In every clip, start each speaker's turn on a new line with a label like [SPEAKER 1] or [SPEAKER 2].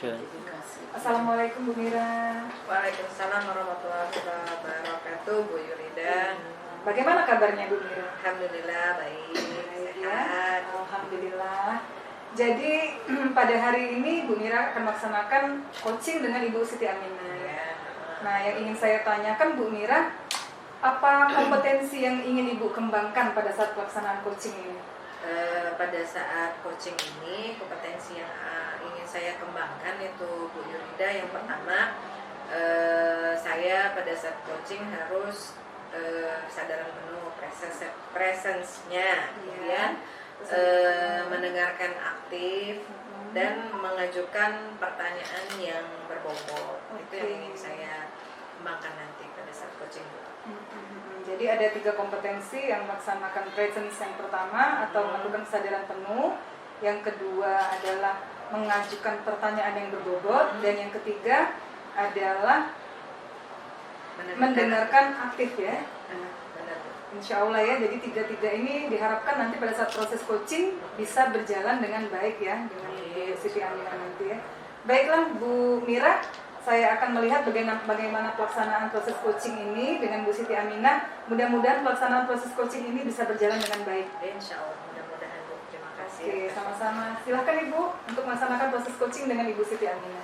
[SPEAKER 1] Assalamualaikum Bu Mira.
[SPEAKER 2] Waalaikumsalam warahmatullahi wabarakatuh, Bu Yurida.
[SPEAKER 1] Bagaimana kabarnya Bu Mira?
[SPEAKER 2] Alhamdulillah baik, sehat.
[SPEAKER 1] Alhamdulillah. Jadi pada hari ini Bu Mira akan melaksanakan coaching dengan Ibu Siti Aminah.
[SPEAKER 2] Ya.
[SPEAKER 1] Nah, yang ingin saya tanyakan Bu Mira, apa kompetensi yang ingin Ibu kembangkan pada saat pelaksanaan coaching ini?
[SPEAKER 2] Pada saat coaching ini, kompetensi yang ingin saya kembangkan itu Bu Yurida, yang pertama saya pada saat coaching harus kesadaran penuh, presence-nya, kemudian mendengarkan aktif dan mengajukan pertanyaan yang berbobot. Itu yang ingin saya kembangkan nanti pada saat coaching.
[SPEAKER 1] Jadi ada 3 kompetensi, yang melaksanakan presence yang pertama atau melakukan kesadaran penuh, yang kedua adalah mengajukan pertanyaan yang berbobot, dan yang ketiga adalah mendengarkan aktif ya. Insya Allah ya, jadi 3 ini diharapkan nanti pada saat proses coaching bisa berjalan dengan baik ya, dengan Bu Siti Aminah nanti ya. Baiklah Bu Mira, saya akan melihat bagaimana pelaksanaan proses coaching ini dengan Bu Siti Aminah. Mudah-mudahan pelaksanaan proses coaching ini bisa berjalan dengan baik.
[SPEAKER 2] Insya Allah, mudah-mudahan Bu. Terima kasih.
[SPEAKER 1] Oke, sama-sama. Silakan Ibu untuk melaksanakan proses coaching dengan Ibu Siti Aminah.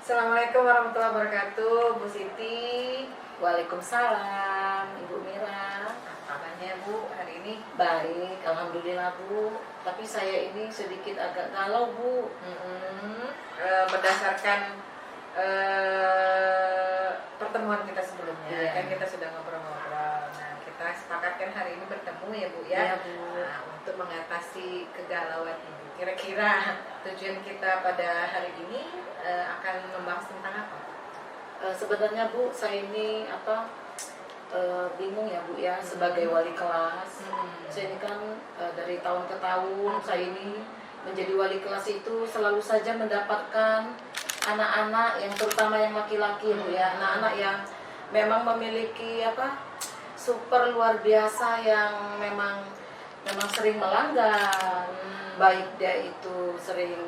[SPEAKER 2] Assalamualaikum warahmatullahi wabarakatuh, Bu Siti.
[SPEAKER 3] Waalaikumsalam, Ibu Mira.
[SPEAKER 2] Kabarnya Bu hari ini?
[SPEAKER 3] Baik, alhamdulillah Bu. Tapi saya ini sedikit agak galau Bu.
[SPEAKER 2] Berdasarkan pertemuan kita sebelumnya, kan kita sudah ngobrol-ngobrol. Nah, kita sepakatkan hari ini bertemu ya Bu ya.
[SPEAKER 3] Iya, Bu.
[SPEAKER 2] Nah, untuk mengatasi kegalauan Ibu. Kira-kira tujuan kita pada hari ini akan membahas tentang apa?
[SPEAKER 3] Sebenarnya Bu, saya ini bingung ya Bu ya, sebagai wali kelas. Saya ini kan dari tahun ke tahun saya ini menjadi wali kelas itu selalu saja mendapatkan anak-anak yang terutama yang laki-laki Bu ya, anak-anak yang memang memiliki super luar biasa, yang memang sering melanggar, baik dia itu sering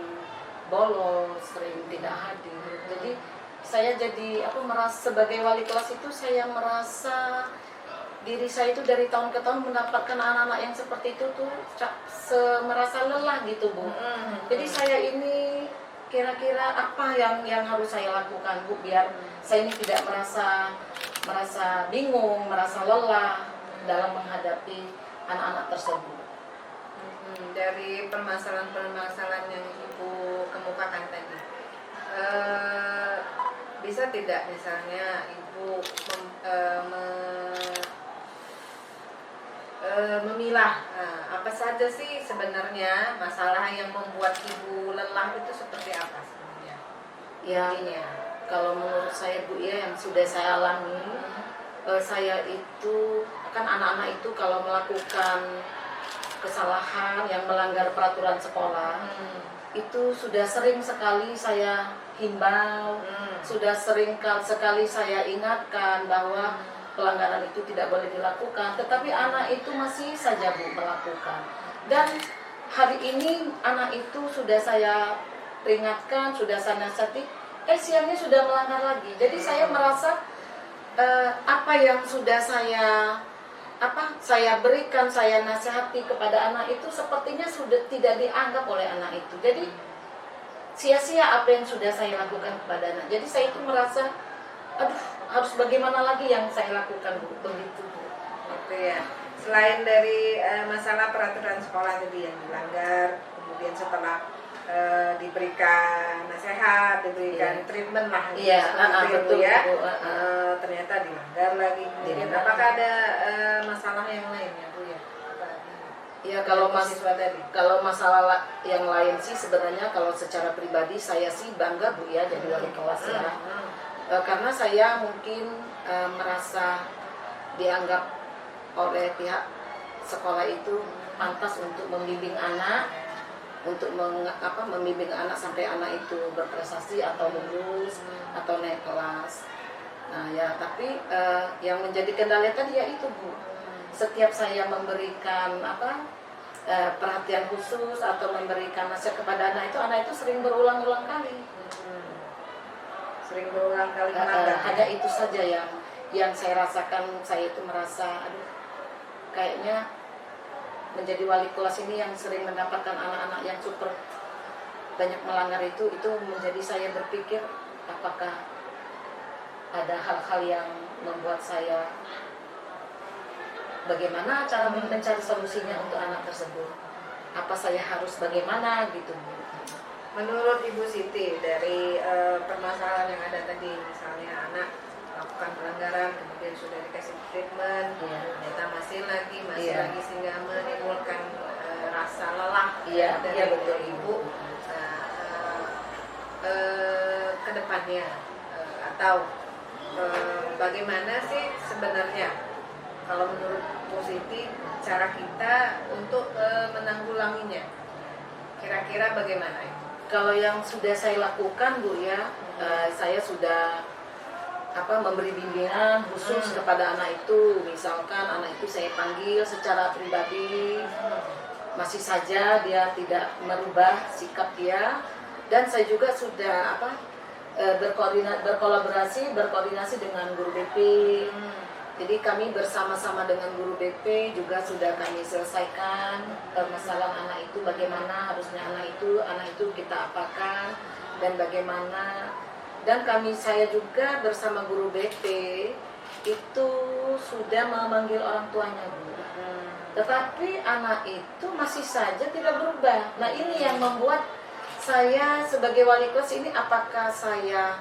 [SPEAKER 3] bolos, sering tidak hadir. Jadi saya jadi merasa sebagai wali kelas itu, saya merasa diri saya itu dari tahun ke tahun mendapatkan anak-anak yang seperti itu tuh merasa lelah gitu Bu. Jadi saya ini kira-kira apa yang harus saya lakukan Bu, biar saya ini tidak merasa bingung, merasa lelah dalam menghadapi anak-anak tersebut.
[SPEAKER 2] Dari permasalahan-permasalahan yang Ibu kemukakan tadi, bisa tidak misalnya Ibu memilah apa saja sih sebenarnya masalah yang membuat Ibu lelah itu seperti apa sebenarnya?
[SPEAKER 3] Ya, kalau menurut saya Bu ya, yang sudah saya alami, saya itu kan anak-anak itu kalau melakukan kesalahan yang melanggar peraturan sekolah, itu sudah sering sekali saya himbau, sudah sering sekali saya ingatkan bahwa pelanggaran itu tidak boleh dilakukan, tetapi anak itu masih saja Bu melakukan. Dan hari ini anak itu sudah saya peringatkan, sudah saya nasihati, siangnya sudah melanggar lagi. Jadi saya merasa apa yang sudah saya berikan, saya nasihati kepada anak itu sepertinya sudah tidak dianggap oleh anak itu. Jadi sia-sia apa yang sudah saya lakukan kepada anak. Jadi saya itu merasa, harus bagaimana lagi yang saya lakukan Bu, begitu Bu.
[SPEAKER 2] Gitu ya. Selain dari masalah peraturan sekolah tadi yang dilanggar, kemudian setelah diberikan nasihat, diberikan treatment lah,
[SPEAKER 3] betul
[SPEAKER 2] ya.
[SPEAKER 3] Bu.
[SPEAKER 2] Ternyata dilanggar lagi. Kemudian apakah ada masalah yang lainnya Bu ya?
[SPEAKER 3] Ya, kalau masalah yang lain sih sebenarnya kalau secara pribadi saya sih bangga Bu ya jadi wali kelas ya. Karena saya mungkin merasa dianggap oleh pihak sekolah itu pantas untuk membimbing anak, untuk membimbing anak sampai anak itu berprestasi atau lulus atau naik kelas. Nah ya, tapi yang menjadi kendala tadi ya itu Bu, setiap saya memberikan perhatian khusus atau memberikan nasihat kepada anak itu sering berulang-ulang kali.
[SPEAKER 2] Sering berulang kali melanggar.
[SPEAKER 3] Hanya itu saja yang saya rasakan. Saya itu merasa, aduh, kayaknya menjadi wali kelas ini yang sering mendapatkan anak-anak yang super banyak melanggar itu menjadi saya berpikir, apakah ada hal-hal yang membuat saya, bagaimana cara mencari solusinya untuk anak tersebut? Apa saya harus bagaimana gitu?
[SPEAKER 2] Menurut Ibu Siti, dari permasalahan yang ada tadi, misalnya anak melakukan pelanggaran, kemudian sudah dikasih treatment, ternyata masih lagi sehingga menimbulkan rasa lelah dari
[SPEAKER 3] betul.
[SPEAKER 2] Ibu. Kedepannya atau bagaimana sih sebenarnya kalau menurut Bu Siti cara kita untuk menanggulanginya, kira-kira bagaimana itu?
[SPEAKER 3] Kalau yang sudah saya lakukan Bu ya, saya sudah memberi bimbingan khusus kepada anak itu. Misalkan anak itu saya panggil secara pribadi, masih saja dia tidak merubah sikap dia, dan saya juga sudah berkoordinasi dengan guru BP. Jadi kami bersama-sama dengan guru BP juga sudah kami selesaikan permasalahan anak itu, bagaimana harusnya anak itu kita apakan dan bagaimana. Dan saya juga bersama guru BP itu sudah memanggil orang tuanya Bu. Tetapi anak itu masih saja tidak berubah. Nah ini yang membuat saya sebagai wali kelas ini, apakah saya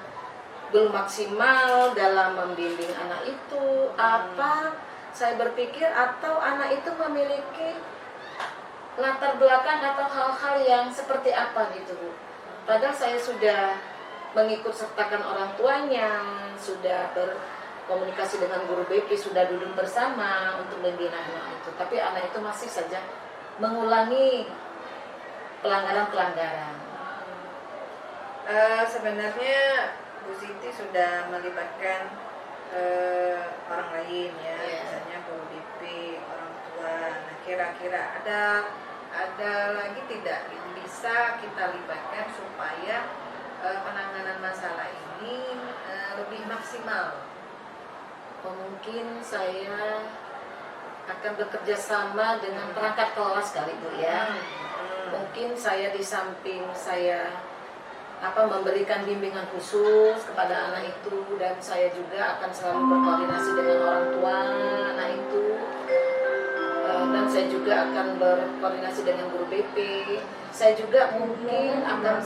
[SPEAKER 3] belum maksimal dalam membimbing anak itu, apa saya berpikir, atau anak itu memiliki latar belakang atau hal-hal yang seperti apa gitu Bu. Padahal saya sudah mengikut sertakan orang tuanya, sudah berkomunikasi dengan guru BP, sudah duduk bersama untuk membina anak itu, tapi anak itu masih saja mengulangi pelanggaran-pelanggaran.
[SPEAKER 2] Sebenarnya Bu Siti sudah melibatkan orang lain ya, misalnya guru BP, orang tua. Nah, kira-kira ada lagi tidak yang bisa kita libatkan supaya penanganan masalah ini lebih maksimal?
[SPEAKER 3] Mungkin saya akan bekerja sama dengan perangkat kelas kali Bu ya. Mungkin saya di samping saya memberikan bimbingan khusus kepada anak itu, dan saya juga akan selalu berkoordinasi dengan orang tua anak itu, dan saya juga akan berkoordinasi dengan guru BP. Saya juga mungkin akan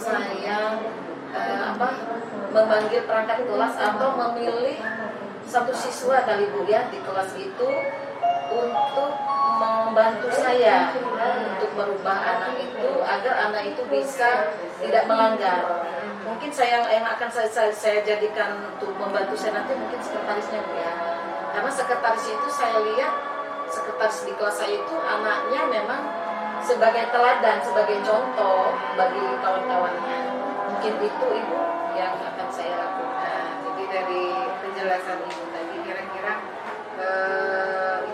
[SPEAKER 3] memanggil perangkat kelas atau memilih satu siswa kali Bu ya di kelas itu untuk membantu saya untuk merubah anak itu agar anak itu bisa tidak melanggar. Mungkin yang akan saya jadikan untuk membantu saya nanti mungkin sekretarisnya Bu ya. Karena sekretaris itu saya lihat, sekretaris di kelas saya itu anaknya memang sebagai teladan, sebagai contoh bagi kawan-kawannya. Mungkin itu Ibu yang akan saya lakukan.
[SPEAKER 2] Jadi dari penjelasan Ibu tadi, kira-kira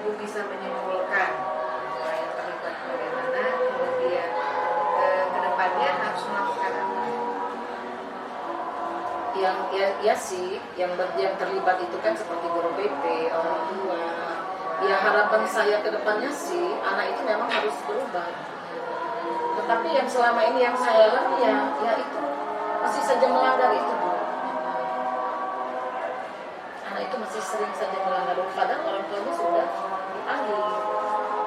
[SPEAKER 2] Ibu bisa menyimpulkan yang terlibat bagaimana, kemudian kedepannya harus melakukan apa?
[SPEAKER 3] Yang terlibat itu kan seperti guru BP, orang tua. Ya harapan saya kedepannya sih anak itu memang harus berubah. Tetapi yang selama ini yang saya alami ya itu masih saja melanggar itu Bu. Anak itu masih sering saja melanggar, padahal orang tuanya sudah dipanggil,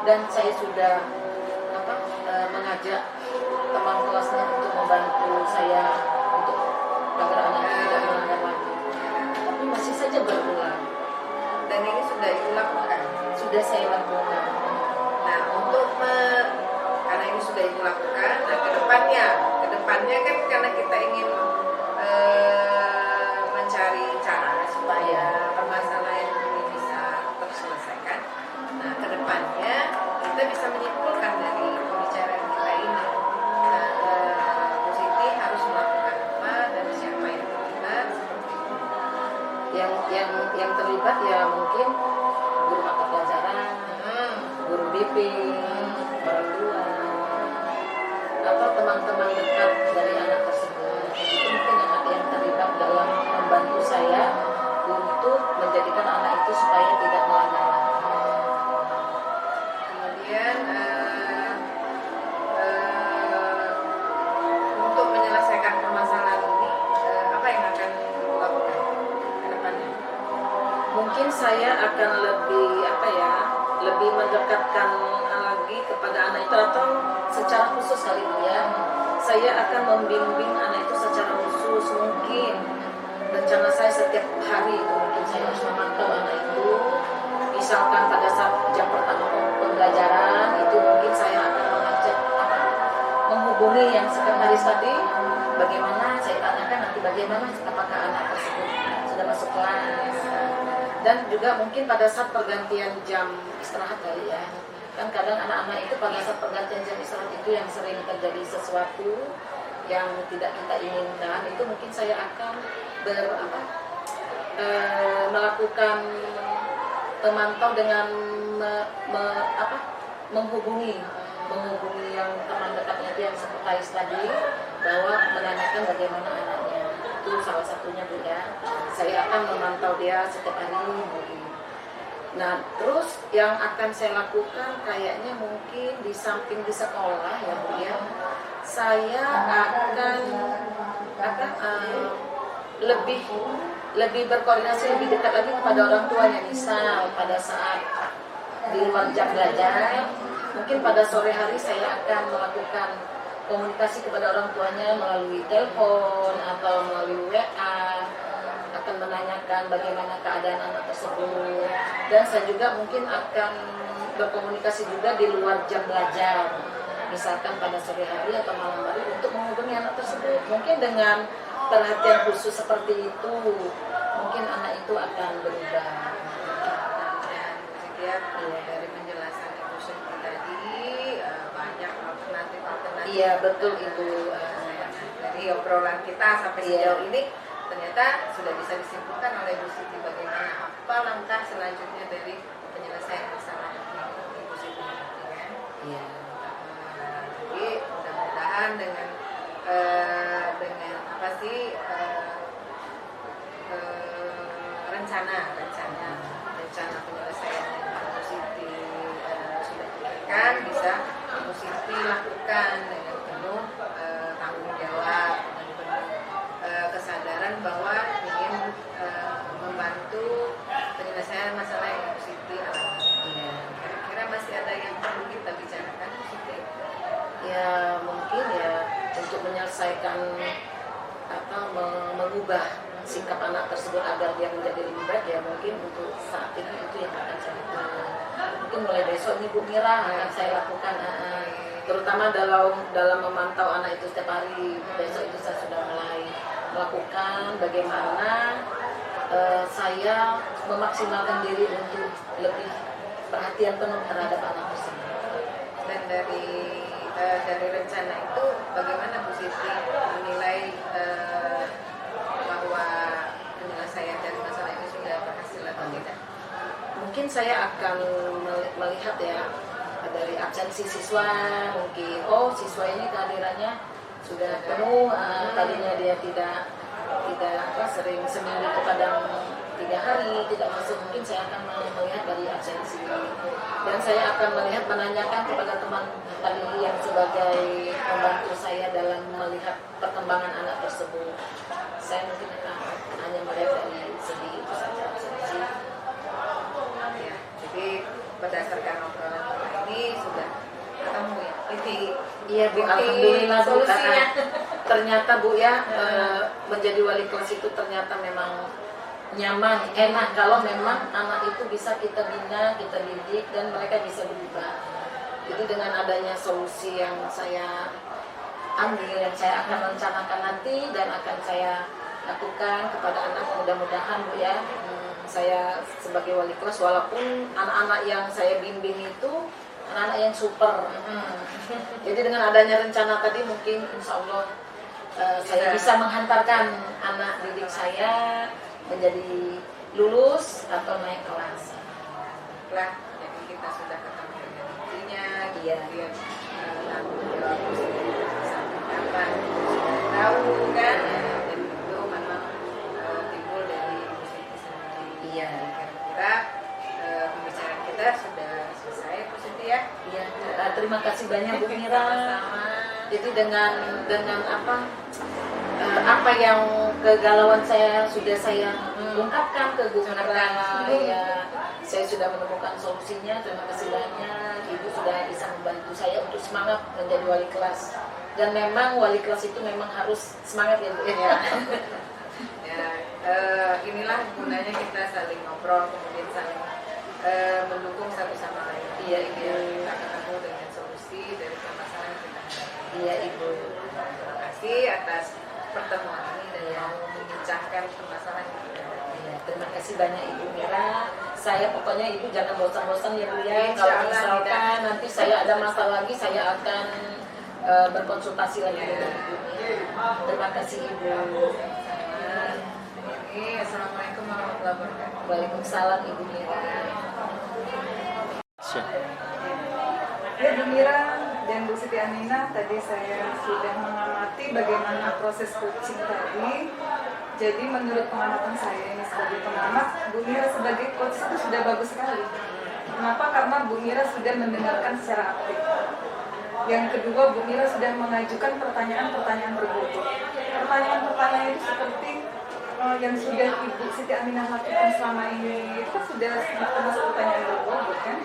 [SPEAKER 3] dan saya sudah mengajak teman kelasnya untuk membantu saya untuk agar anak itu tidak melanggar lagi, tapi masih saja berulang.
[SPEAKER 2] Dan ini sudah Ibu lakukan?
[SPEAKER 3] Sudah saya lakukan.
[SPEAKER 2] Nah, karena ini sudah Ibu lakukan, nah kedepannya kan karena kita ingin mencari cara supaya permasalahan ini bisa terselesaikan. Nah, kedepannya kita bisa menyimpulkan dari pembicaraan kita ini, Bu Siti harus melakukan apa dan siapa yang terlibat, seperti itu.
[SPEAKER 3] Yang terlibat ya mungkin guru mata pelajaran, guru BP, orang tua. saya akan lebih apa ya, lebih mendekatkan lagi kepada anak itu, atau secara khusus kali Bu ya, saya akan membimbing anak itu secara khusus. Mungkin rencana saya setiap hari itu mungkin saya harus memantau anak itu. Misalkan pada saat jam pertama pembelajaran itu mungkin saya akan mengajak menghubungi yang sekretaris tadi, bagaimana saya tanyakan nanti bagaimana apakah anak tersebut sudah masuk kelas. Dan juga mungkin pada saat pergantian jam istirahat kali ya, kan kadang anak-anak itu pada saat pergantian jam istirahat itu yang sering terjadi sesuatu yang tidak kita inginkan, itu mungkin saya akan melakukan memantau dengan menghubungi yang teman dekatnya itu yang sekretaris tadi, bahwa menanyakan bagaimana anaknya. Itu salah satunya Bu ya, saya akan memantau dia setiap hari mungkin. Nah terus yang akan saya lakukan kayaknya mungkin di samping di sekolah ya Bu ya, saya akan lebih berkoordinasi lebih dekat lagi kepada orang tuanya. Misal pada saat di luar jam belajar, mungkin pada sore hari saya akan melakukan komunikasi kepada orang tuanya melalui telepon atau melalui WA, akan menanyakan bagaimana keadaan anak tersebut. Dan saya juga mungkin akan berkomunikasi juga di luar jam belajar, misalkan pada sore hari atau malam hari, untuk menghubungi anak tersebut. Mungkin dengan perhatian khusus seperti itu, mungkin anak itu akan berubah.
[SPEAKER 2] Dan dari penjelasan Ibu Siti tadi, banyak alternatif.
[SPEAKER 3] Iya betul Ibu.
[SPEAKER 2] Dari obrolan kita sampai sejauh ini ternyata sudah bisa disimpulkan oleh Ibu Siti bagaimana apa langkah selanjutnya dari penyelesaian masalah Ibu Siti kan?
[SPEAKER 3] Iya.
[SPEAKER 2] Jadi mudah-mudahan dengan apa sih rencana penyelesaian yang Ibu Siti sudah pikirkan bisa Ibu Siti lakukan dengan penuh tanggung jawab dan penuh kesadaran bahwa ingin membantu penyelesaian masalah yang Ibu Siti alami. Kira-kira masih ada yang perlu kita bicarakan, Bu Siti?
[SPEAKER 3] Ya mungkin ya untuk menyelesaikan atau mengubah sikap anak tersebut agar dia menjadi lebih baik, ya mungkin untuk saat ini itu yang akan saya lakukan. Mungkin mulai besok ini Bu Mira akan saya lakukan, terutama dalam memantau anak itu setiap hari. Besok itu saya sudah mulai melakukan bagaimana saya memaksimalkan diri untuk lebih perhatian penuh terhadap anak tersebut.
[SPEAKER 2] Dan dari rencana itu bagaimana Bu Siti menilai bahwa penyelesaian dari masalah ini sudah berhasil atau tidak?
[SPEAKER 3] Mungkin saya akan melihat ya dari absensi siswa, mungkin siswa ini kehadirannya sudah penuh, tadinya dia tidak sering seminggu itu kadang 3 hari tidak masuk. Mungkin saya akan melihat dari absensi, dan saya akan menanyakan kepada teman tadi yang sebagai pembantu saya dalam melihat perkembangan anak tersebut. Saya mungkin akan hanya melihat dari segi itu saja absensi.
[SPEAKER 2] Ya, jadi berdasarkan obrolan kita ini sudah ketemu ya
[SPEAKER 3] Iya Bu, alhamdulillah Bu. Ternyata Bu ya, menjadi wali kelas itu ternyata memang nyaman, enak kalau memang anak itu bisa kita bina, kita didik, dan mereka bisa berubah. Jadi dengan adanya solusi yang saya ambil, yang saya akan rencanakan nanti dan akan saya lakukan kepada anak, mudah-mudahan Bu ya, saya sebagai wali kelas, walaupun anak-anak yang saya bimbing itu anak-anak yang super. Jadi dengan adanya rencana tadi mungkin insya Allah saya bisa menghantarkan anak didik saya menjadi lulus atau naik kelas.
[SPEAKER 2] Lah, jadi kita sudah ketemu dengan intinya.
[SPEAKER 3] Iya.
[SPEAKER 2] Kemudian tanggung jawab sampai kapan sudah tahu kan? Dan itu memang timbul dari Ibu Siti sendiri.
[SPEAKER 3] Iya.
[SPEAKER 2] Kira-kira pembicaraan kita sudah selesai, Bu Siti ya?
[SPEAKER 3] Iya. Terima kasih banyak Bu Mira.
[SPEAKER 2] Sama-sama.
[SPEAKER 3] Jadi dengan apa yang kegalauan saya sudah saya ungkapkan ke Bu Mira. Ya, saya sudah menemukan solusinya. Terima kasih banyak, Ibu sudah bisa membantu saya untuk semangat menjadi wali kelas. Dan memang wali kelas itu memang harus semangat ya Bu.
[SPEAKER 2] Ya. Inilah gunanya kita saling ngobrol, kemudian saling mendukung satu sama lain.
[SPEAKER 3] Iya, Ibu.
[SPEAKER 2] Biar kita ketemu dengan solusi dari permasalahan yang kita hadapi.
[SPEAKER 3] Iya, Ibu.
[SPEAKER 2] Terima kasih atas pertemuan ini dan mau membincangkan permasalahan yang kita hadapi.
[SPEAKER 3] Ya, terima kasih banyak Ibu Mira. Saya pokoknya Ibu jangan bosan-bosan ya Bu ya.
[SPEAKER 2] Insya
[SPEAKER 3] Kalau
[SPEAKER 2] Allah
[SPEAKER 3] misalkan
[SPEAKER 2] tidak.
[SPEAKER 3] nanti saya ada masalah lagi, saya akan berkonsultasi lagi dengan Ibu Mira. Terima kasih Ibu.
[SPEAKER 2] Assalamualaikum warahmatullahi wabarakatuh.
[SPEAKER 3] Waalaikumsalam Ibu Mira.
[SPEAKER 1] Ya Bu Mira dan Bu Siti Aminah, tadi saya sudah mengamati bagaimana proses coaching tadi. Jadi menurut pengamatan saya ini sebagai pengamat, Bu Mira sebagai coach itu sudah bagus sekali. Kenapa? Karena Bu Mira sudah mendengarkan secara aktif. Yang kedua, Bu Mira sudah mengajukan pertanyaan-pertanyaan berbobot. Pertanyaan-pertanyaan itu seperti yang sudah Ibu Siti Aminah lakukan selama ini, itu kan sudah termasuk pertanyaan berbobot kan?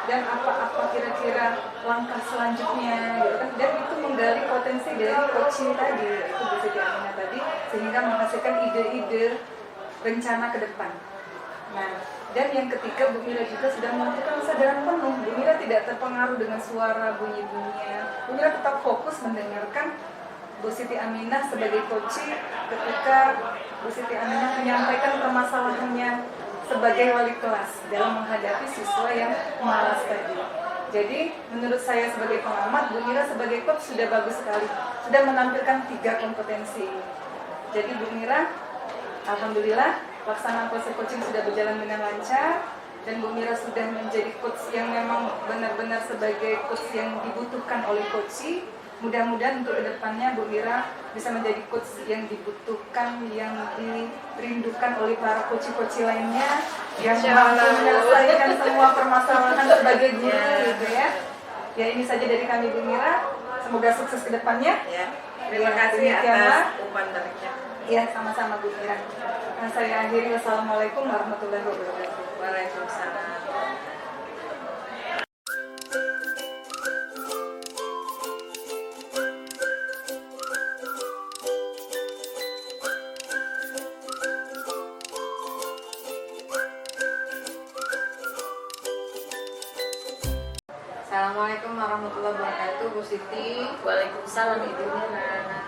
[SPEAKER 1] Dan apa-apa kira-kira langkah selanjutnya gitu kan, dan itu menggali potensi dari coaching tadi, itu Bu Siti Aminah tadi, sehingga menghasilkan ide-ide rencana ke depan. Nah, dan yang ketiga, Bu Mira juga sudah melakukan kesadaran penuh. Bu Mira tidak terpengaruh dengan suara bunyi-bunyinya. Bu Mira tetap fokus mendengarkan Bu Siti Aminah sebagai coaching ketika Bu Siti Aminah menyampaikan permasalahannya sebagai wali kelas dalam menghadapi siswa yang malas tadi. Jadi menurut saya sebagai pengamat, Bu Mira sebagai coach sudah bagus sekali, sudah menampilkan 3 kompetensi. Jadi Bu Mira, alhamdulillah pelaksanaan proses coaching sudah berjalan dengan lancar, dan Bu Mira sudah menjadi coach yang memang benar-benar sebagai coach yang dibutuhkan oleh coaching. Mudah-mudahan untuk kedepannya Bu Mira bisa menjadi coach yang dibutuhkan, yang dirindukan oleh para coach-coach lainnya, yang mampu menyelesaikan semua permasalahan sebagai guru gitu ya. Ya, ini saja dari kami Bu Mira. Semoga sukses kedepannya.
[SPEAKER 2] Ya, terima kasih
[SPEAKER 1] Demikianlah.
[SPEAKER 2] atas umpan baliknya.
[SPEAKER 1] Ya, sama-sama Bu Mira. Nah, saya akhiri. Wassalamualaikum warahmatullahi wabarakatuh.
[SPEAKER 2] Waalaikumsalam. Assalamualaikum warahmatullahi wabarakatuh, Bu Siti.
[SPEAKER 3] Waalaikumsalam Ibu Mira.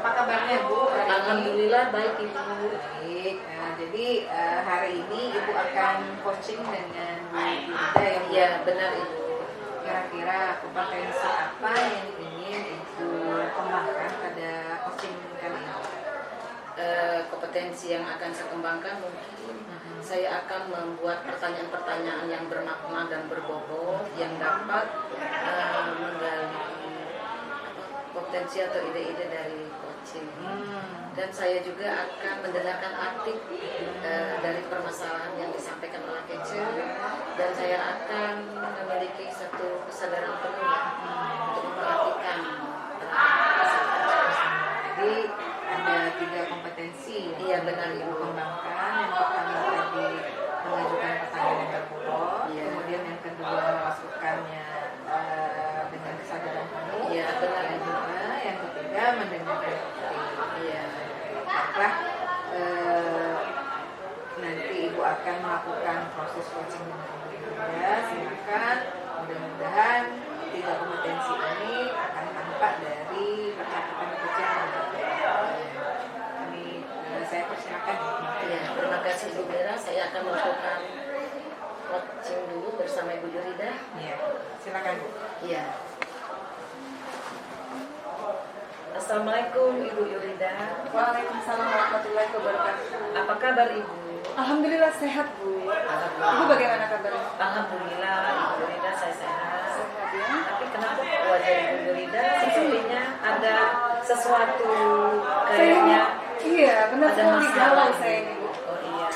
[SPEAKER 2] Apa kabarnya Bu hari ini?
[SPEAKER 3] Alhamdulillah baik Ibu.
[SPEAKER 2] Baik. Nah, jadi hari ini Ibu akan coaching dengan Bu Yuda yang
[SPEAKER 3] Ya benar Ibu.
[SPEAKER 2] kira-kira kompetensi apa yang ingin Ibu kembangkan pada coaching kali ini?
[SPEAKER 3] Kompetensi yang akan saya kembangkan mungkin saya akan membuat pertanyaan-pertanyaan yang bermakna dan berbobot yang dapat menggali potensi atau ide-ide dari coaching. Dan saya juga akan mendengarkan aktif dari permasalahan yang disampaikan oleh coach, dan saya akan memiliki satu kesadaran penuh untuk memperhatikan
[SPEAKER 2] Jadi ada 3 kompetensi yang
[SPEAKER 3] Iya, benar,
[SPEAKER 2] Ibu
[SPEAKER 3] Ibu.
[SPEAKER 2] kembangkan. Yang pertama tadi mengajukan pertanyaan yang berbobot,
[SPEAKER 3] Iya.
[SPEAKER 2] kemudian yang kedua memasukkannya dengan kesadaran penuh,
[SPEAKER 3] Iya, benar,
[SPEAKER 2] yang
[SPEAKER 3] Ibu.
[SPEAKER 2] kedua, yang ketiga mendengarkan aktif.
[SPEAKER 3] Iya.
[SPEAKER 2] Baiklah, nanti Ibu akan melakukan proses coaching dengan Ibu Yuda. Silakan, mudah-mudahan 3 kompetensi ini akan tampak dari percakapan kerja yang kami. Saya persilakan.
[SPEAKER 3] Ya, terima kasih Bu Mira. Saya akan melakukan coaching dulu bersama Ibu Yurida.
[SPEAKER 2] Iya, silakan Bu.
[SPEAKER 3] Iya. Assalamualaikum Ibu Yurida.
[SPEAKER 1] Waalaikumsalam warahmatullahi wabarakatuh.
[SPEAKER 3] Apa kabar Ibu?
[SPEAKER 1] Alhamdulillah sehat Bu. Ibu bagaimana kabarnya?
[SPEAKER 3] Alhamdulillah Ibu Yurida saya sehat.
[SPEAKER 1] Sehat ya.
[SPEAKER 3] Tapi kenapa wajah Ibu Yurida sepertinya ada sesuatu kayaknya
[SPEAKER 1] Iya, benar
[SPEAKER 3] ada
[SPEAKER 1] sekali galau
[SPEAKER 3] masalah
[SPEAKER 1] saya ini Bu.
[SPEAKER 3] Oh iya.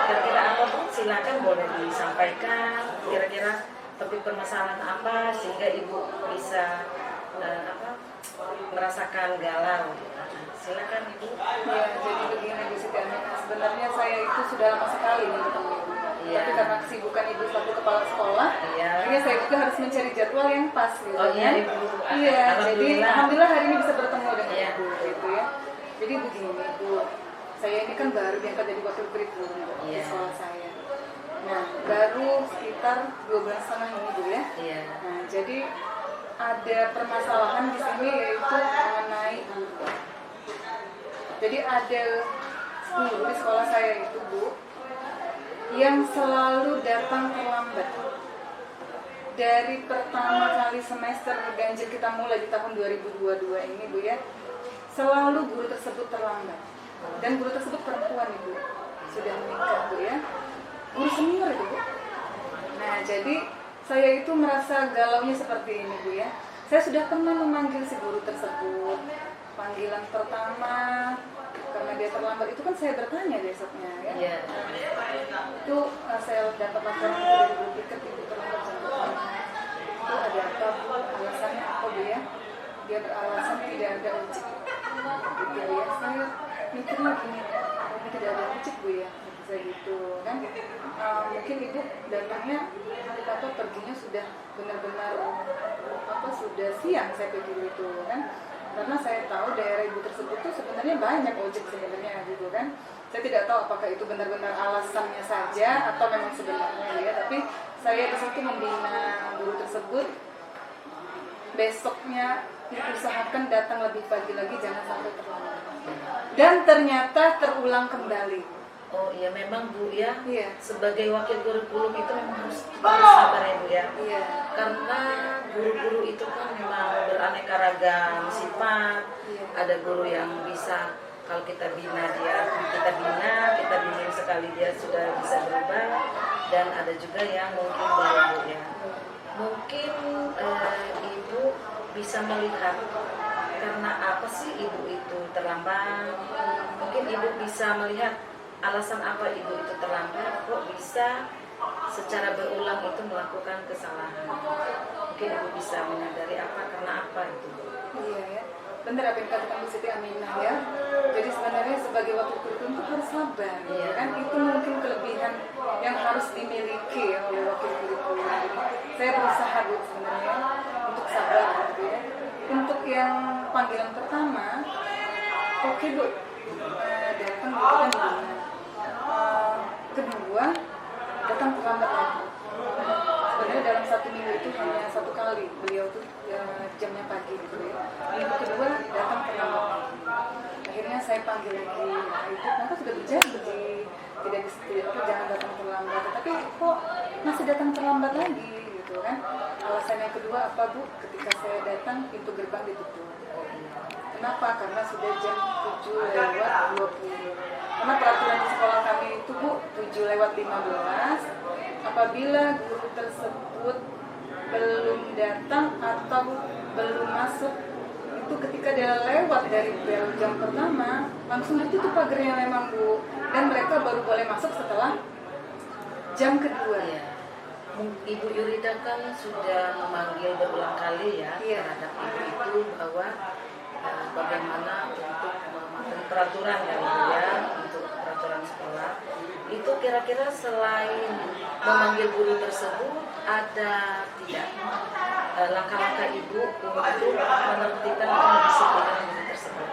[SPEAKER 3] Kira-kira apa Bu? Silakan boleh disampaikan. Kira-kira topik permasalahan apa sehingga Ibu bisa
[SPEAKER 2] apa merasakan galau. Silakan Ibu.
[SPEAKER 1] Ya, jadi begini Bu Siti Aminah, sebenarnya saya itu sudah lama sekali nih ketemu Ibu.
[SPEAKER 2] Iya.
[SPEAKER 1] Tapi karena kesibukan Ibu selaku kepala sekolah,
[SPEAKER 2] Iya.
[SPEAKER 1] akhirnya saya juga harus mencari jadwal yang pas gitu
[SPEAKER 2] Oh iya
[SPEAKER 1] kan.
[SPEAKER 2] Ibu.
[SPEAKER 1] Iya, jadi alhamdulillah hari ini bisa bertemu dengan
[SPEAKER 2] Iya.
[SPEAKER 1] Ibu gitu ya. Jadi begini Bu, saya ini kan baru diangkat jadi wakil kurikulum di
[SPEAKER 2] Iya.
[SPEAKER 1] sekolah saya. Nah, baru sekitar 2 bulan setengah ini Bu ya.
[SPEAKER 2] Iya.
[SPEAKER 1] Nah, jadi ada permasalahan di sini yaitu mengenai guru. Jadi ada guru di sekolah saya itu Bu yang selalu datang terlambat. Dari pertama kali semester ganjil kita mulai di tahun 2022 ini Bu ya, selalu guru tersebut terlambat. Dan guru tersebut perempuan Ibu, sudah menikah Bu ya. Guru senior itu Bu. Nah, jadi saya itu merasa galaunya seperti ini Bu ya. Saya sudah pernah memanggil si guru tersebut. Panggilan pertama karena dia terlambat itu kan saya bertanya besoknya ya.
[SPEAKER 2] Iya.
[SPEAKER 1] Itu saya dapat laporan dari guru tiket Ibu terlambat jam pertama. Itu ada apa Bu? Alasannya apa Bu ya? Dia beralasan tidak ada ojek. Gitu ya. Saya mikirnya gini, tidak ada ojek Bu ya. Saya gitu kan. Mungkin Ibu datangnya perginya sudah benar-benar sudah siang, saya pikir itu kan, karena saya tahu daerah Ibu tersebut tuh sebenarnya banyak ojek sebenarnya gitu kan. Saya tidak tahu apakah itu benar-benar alasannya saja atau memang sebenarnya ya, tapi saya di situ membina guru tersebut besoknya diusahakan datang lebih pagi lagi, jangan sampai terlambat. Dan ternyata terulang kembali.
[SPEAKER 2] Oh iya, memang Bu ya.
[SPEAKER 1] Iya.
[SPEAKER 2] Sebagai wakil kurikulum itu memang harus sabar ya Bu ya.
[SPEAKER 1] Iya.
[SPEAKER 2] Karena guru-guru itu kan memang beraneka ragam sifat.
[SPEAKER 1] Iya.
[SPEAKER 2] Ada guru yang bisa kalau kita bina kita bimbing sekali dia sudah bisa berubah, dan ada juga yang mungkin baru Bu ya. Mungkin Ibu bisa melihat karena apa sih Ibu itu terlambat. Mungkin Ibu bisa melihat alasan apa Ibu itu terlambat, kok bisa secara berulang itu melakukan kesalahan. Mungkin Ibu bisa menyadari karena apa itu.
[SPEAKER 1] Iya ya, benar apa yang katakan Bu Siti Aminah ya. Jadi sebenarnya sebagai wakil kurikulum itu harus sabar, ya kan? Itu mungkin kelebihan yang harus dimiliki oleh wakil kurikulum. Saya berusaha Bu sebenarnya untuk sabar gitu ya. Untuk yang panggilan pertama, oke Bu, datang gitu kan dengan kedua datang terlambat lagi. Sebenarnya dalam 1 minggu itu hanya 1 kali beliau tuh jamnya pagi gitu ya. Minggu kedua datang terlambat lagi. Akhirnya saya panggil lagi, nah itu kenapa sudah berjanji tidak jangan datang terlambat, tapi kok masih datang terlambat lagi gitu kan. Alasan yang kedua apa Bu? Ketika saya datang pintu gerbang ditutup. Kenapa? Karena sudah jam 7:20. Karena peraturan di sekolah kami itu Bu 7:15. Apabila guru tersebut belum datang atau belum masuk, itu ketika dia lewat dari bel jam pertama langsung ditutup pagarnya memang Bu, dan mereka baru boleh masuk setelah jam kedua.
[SPEAKER 2] Ya. Ibu Yurida kan sudah memanggil berulang kali ya terhadap Ibu itu bahwa bagaimana untuk mematuhi peraturan ya untuk peraturan sekolah itu. Kira-kira selain memanggil guru tersebut, ada tidak langkah-langkah Ibu untuk menertibkan atau mendisiplinkan guru tersebut?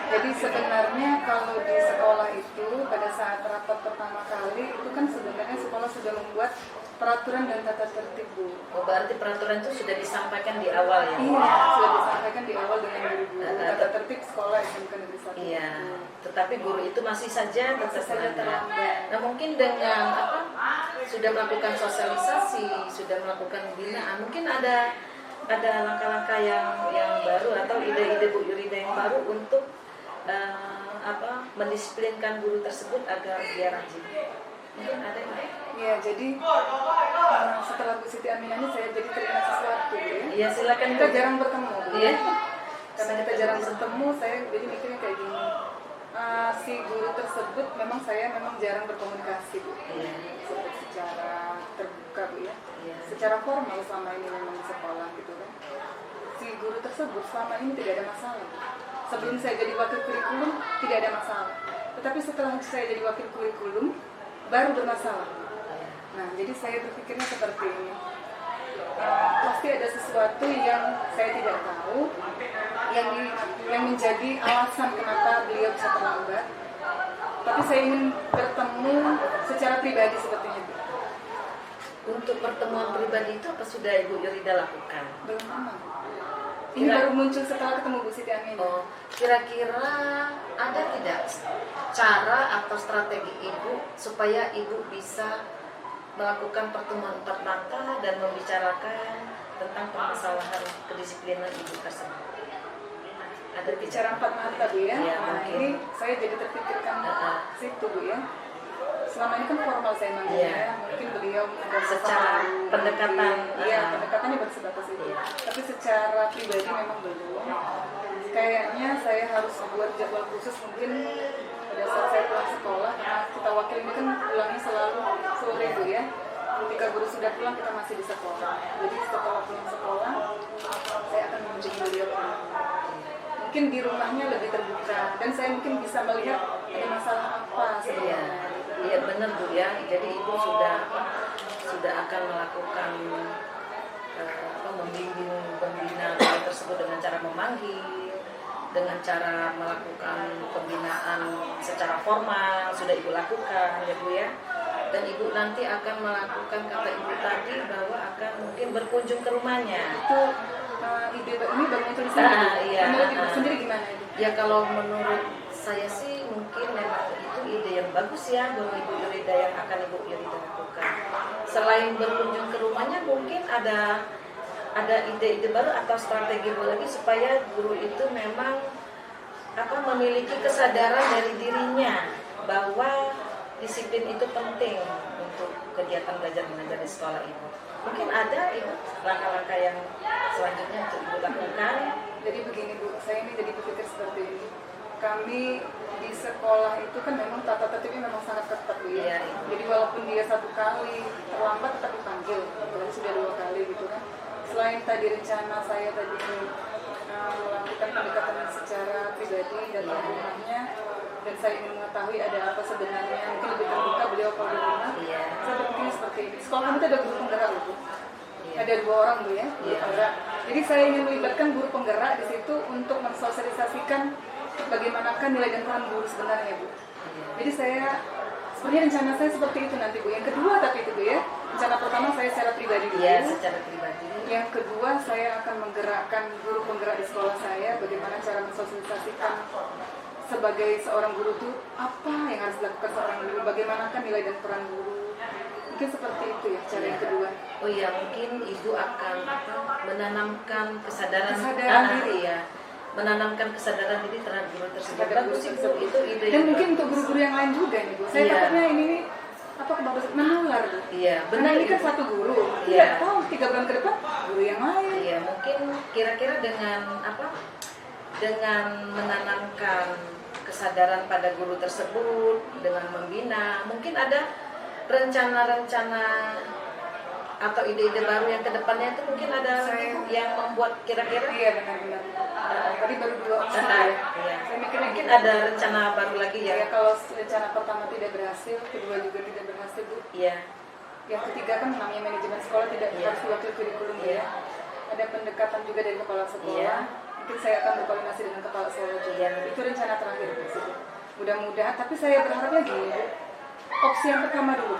[SPEAKER 1] Jadi sebenarnya kalau di sekolah itu pada saat rapat pertama kali itu kan sebenarnya sekolah sudah membuat peraturan dan tata tertib Bu.
[SPEAKER 2] Oh, berarti peraturan itu sudah disampaikan di awal ya?
[SPEAKER 1] Iya, sudah disampaikan di awal dengan guru-guru tata tertib sekolah SMK Negeri 1.
[SPEAKER 2] Iya, tetapi guru itu masih saja
[SPEAKER 1] terlambat.
[SPEAKER 2] Nah, mungkin dengan sudah melakukan sosialisasi, sudah melakukan pembinaan, mungkin ada langkah-langkah yang baru atau ide-ide Bu Yurida yang baru untuk mendisiplinkan guru tersebut agar dia rajin. Mungkin ada ya?
[SPEAKER 1] Iya, jadi setelah Bu Siti Aminah ini saya jadi teringat sesuatu ya.
[SPEAKER 2] Iya, silakan.
[SPEAKER 1] Kita jarang bertemu.
[SPEAKER 2] Iya.
[SPEAKER 1] Karena kita jarang bertemu, saya jadi mikirnya kayak gini. Si guru tersebut memang jarang berkomunikasi Bu.
[SPEAKER 2] Iya.
[SPEAKER 1] Secara terbuka Bu ya.
[SPEAKER 2] Iya.
[SPEAKER 1] Secara formal selama ini memang di sekolah gitu kan. Si tersebut selama ini tidak ada masalah. Sebelum saya jadi wakil kurikulum tidak ada masalah, tetapi setelah saya jadi wakil kurikulum baru bermasalah. Nah, jadi saya berpikirnya seperti ini. Pasti ada sesuatu yang saya tidak tahu, yang menjadi alasan kenapa beliau bisa terlambat. Tapi saya ingin bertemu secara pribadi sepertinya.
[SPEAKER 3] Untuk pertemuan pribadi itu apa sudah Ibu Yurida lakukan?
[SPEAKER 1] Belum lama. Ini baru muncul setelah ketemu Bu Siti Aminah.
[SPEAKER 3] Oh, kira-kira ada tidak cara atau strategi Ibu supaya Ibu bisa melakukan pertemuan empat mata dan membicarakan tentang permasalahan kedisiplinan Ibu tersebut? Ada
[SPEAKER 1] Bicara empat mata Bu ya.
[SPEAKER 3] Ya,
[SPEAKER 1] Nah,
[SPEAKER 3] mungkin.
[SPEAKER 1] ini saya jadi terpikirkan situ Bu ya. Selama ini kan formal saya manggilnya,
[SPEAKER 3] Iya.
[SPEAKER 1] mungkin beliau ada
[SPEAKER 3] Secara
[SPEAKER 1] sesuatu,
[SPEAKER 3] pendekatan,
[SPEAKER 1] iya,
[SPEAKER 3] ah.
[SPEAKER 1] pendekatannya baru sebatas itu.
[SPEAKER 3] Iya.
[SPEAKER 1] Tapi secara pribadi memang belum. Kayaknya saya harus buat jadwal khusus mungkin pada saat saya pulang sekolah, karena kita wakil ini kan pulangnya selalu sore Bu ya. Ketika guru sudah pulang kita masih di sekolah. Jadi setelah pulang sekolah saya akan mengunjungi beliau. Mungkin di rumahnya lebih terbuka dan saya mungkin bisa melihat ada masalah apa sebenarnya.
[SPEAKER 3] Iya benar Bu ya. Jadi Ibu sudah akan melakukan membimbing pembina tersebut dengan cara memanggil, dengan cara melakukan pembinaan secara formal sudah Ibu lakukan ya Bu ya. Dan Ibu nanti akan melakukan kata Ibu tadi bahwa akan mungkin berkunjung ke rumahnya.
[SPEAKER 1] Itu ide ini baru muncul di sini.
[SPEAKER 3] Iya.
[SPEAKER 1] Menurut Ibu sendiri gimana Ibu?
[SPEAKER 3] Ya kalau menurut saya sih mungkin memang itu ide yang bagus ya buat Ibu Yurida yang akan Ibu Yurida lakukan. Selain berkunjung ke rumahnya mungkin ada ide-ide baru atau strategi baru lagi supaya guru itu memang memiliki kesadaran dari dirinya bahwa disiplin itu penting untuk kegiatan belajar mengajar di sekolah Ibu. Mungkin ada Ibu langkah-langkah yang selanjutnya untuk Ibu lakukan.
[SPEAKER 1] Jadi begini Bu, saya ini jadi berpikir seperti ini. Kami di sekolah itu kan memang tata tertibnya memang sangat ketat Bu ya.
[SPEAKER 3] Iya, iya.
[SPEAKER 1] Jadi walaupun dia satu kali terlambat tetap dipanggil, jadi sudah 2 kali gitu kan. Selain tadi rencana saya tadi melakukan pendekatan secara pribadi dan ke rumahnya, dan saya ingin mengetahui ada apa sebenarnya, mungkin lebih terbuka beliau kalau di rumah.
[SPEAKER 3] Iya.
[SPEAKER 1] Saya berpikir seperti ini. Sekolah kami itu ada guru penggerak Bu.
[SPEAKER 3] Iya.
[SPEAKER 1] Ada 2 orang Bu ya, guru
[SPEAKER 3] Iya.
[SPEAKER 1] penggerak. Jadi saya ingin melibatkan guru penggerak di situ untuk mensosialisasikan bagaimanakah nilai dan peran guru sebenarnya Bu. Jadi sebenarnya rencana saya seperti itu nanti Bu. Yang kedua tapi itu Bu ya, rencana pertama saya secara pribadi dulu.
[SPEAKER 3] Iya, secara pribadi.
[SPEAKER 1] Yang kedua saya akan menggerakkan guru penggerak di sekolah saya, bagaimana cara mensosialisasikan sebagai seorang guru itu apa yang harus dilakukan seorang guru, bagaimanakah nilai dan peran guru. Mungkin seperti itu ya cara yang kedua.
[SPEAKER 3] Oh iya, mungkin Ibu akan menanamkan kesadaran
[SPEAKER 1] diri
[SPEAKER 3] ya. Menanamkan kesadaran diri terhadap guru tersebut.
[SPEAKER 1] Terhadap
[SPEAKER 3] Bagus
[SPEAKER 1] guru
[SPEAKER 3] Ibu,
[SPEAKER 1] tersebut.
[SPEAKER 3] itu ide
[SPEAKER 1] Dan
[SPEAKER 3] yang
[SPEAKER 1] mungkin
[SPEAKER 3] bagus.
[SPEAKER 1] untuk guru-guru yang lain juga nih Bu. Saya
[SPEAKER 3] Iya.
[SPEAKER 1] takutnya ini kebagus menular Bu.
[SPEAKER 3] Iya,
[SPEAKER 1] Karena
[SPEAKER 3] benar
[SPEAKER 1] ini kan
[SPEAKER 3] Ibu.
[SPEAKER 1] satu guru.
[SPEAKER 3] Iya.
[SPEAKER 1] Tidak tahu 3 bulan ke depan guru yang lain.
[SPEAKER 3] Iya, mungkin kira-kira dengan dengan menanamkan kesadaran pada guru tersebut, dengan membina, mungkin ada rencana-rencana atau ide-ide baru yang kedepannya itu mungkin ada yang membuat kira-kira
[SPEAKER 1] Iya benar-benar. Tadi baru 2 opsi ya.
[SPEAKER 3] Iya.
[SPEAKER 1] Saya mikirnya
[SPEAKER 3] Mungkin
[SPEAKER 1] gitu.
[SPEAKER 3] ada rencana baru lagi
[SPEAKER 1] Ya
[SPEAKER 3] ya.
[SPEAKER 1] kalau rencana pertama tidak berhasil, kedua juga tidak berhasil Bu.
[SPEAKER 3] Iya.
[SPEAKER 1] Yang ketiga kan namanya manajemen sekolah tidak
[SPEAKER 3] Iya.
[SPEAKER 1] harus wakil kurikulum
[SPEAKER 3] Iya.
[SPEAKER 1] ya. Ada pendekatan juga dari kepala sekolah.
[SPEAKER 3] Iya.
[SPEAKER 1] Mungkin saya akan berkoordinasi dengan kepala sekolah juga.
[SPEAKER 3] Iya.
[SPEAKER 1] Itu rencana terakhir Bu. Mudah-mudahan. Tapi saya berharapnya gini Bu. Opsi yang pertama dulu.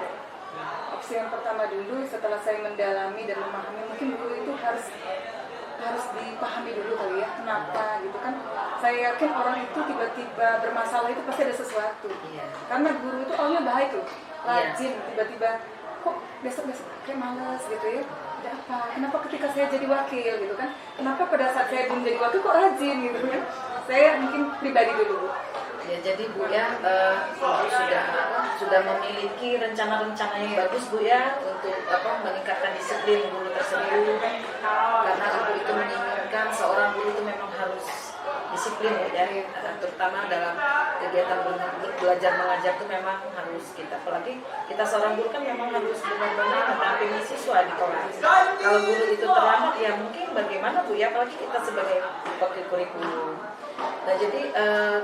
[SPEAKER 1] Opsi yang pertama dulu setelah saya mendalami dan memahami, mungkin guru itu harus dipahami dulu kali ya kenapa gitu kan. Saya yakin orang itu tiba-tiba bermasalah itu pasti ada sesuatu.
[SPEAKER 3] Iya.
[SPEAKER 1] Karena guru itu awalnya baik loh, rajin,
[SPEAKER 3] Iya.
[SPEAKER 1] tiba-tiba kok besok kayak males gitu ya. Ada apa? Kenapa ketika saya jadi wakil gitu kan? Kenapa pada saat saya belum jadi wakil kok rajin gitu kan? Saya mungkin pribadi dulu Bu.
[SPEAKER 3] Ya, jadi Bu ya, Ibu sudah memiliki rencana-rencana yang bagus Bu ya untuk meningkatkan disiplin guru tersebut. Karena Ibu itu menginginkan seorang guru itu memang harus disiplin ya, terutama dalam kegiatan belajar mengajar itu memang harus kita, apalagi kita seorang guru kan memang harus benar-benar mendampingi siswa di kelas. Kalau guru itu terlambat ya mungkin bagaimana Bu ya, apalagi kita sebagai wakil kurikulum. Nah jadi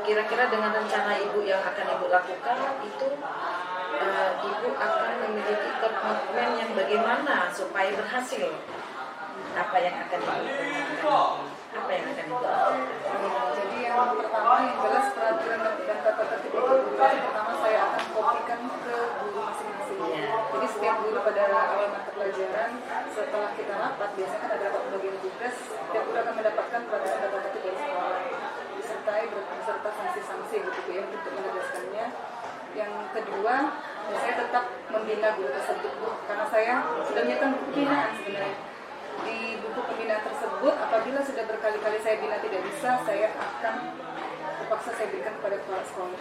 [SPEAKER 3] kira-kira dengan rencana Ibu yang akan Ibu lakukan itu Ibu akan memiliki komitmen yang bagaimana supaya berhasil apa yang akan dilakukan. Apa yang akan dilakukan?
[SPEAKER 1] Jadi yang pertama yang jelas peraturan dan tata tertib guru itu pertama saya akan kopikan ke guru masing-masing. Jadi setiap guru pada awal mata pelajaran setelah kita rapat biasanya kan ada rapat pembagian tugas, setiap guru akan mendapatkan peraturan tata tertib dari sekolah beserta sanksi-sanksi gitu ya untuk menegaskannya. Yang kedua, saya tetap membina guru tersebut karena saya sudah menyiapkan buku pembinaan sebenarnya. Di buku pembinaan tersebut, apabila sudah berkali-kali saya bina tidak bisa, saya akan terpaksa saya berikan kepada kepala sekolah.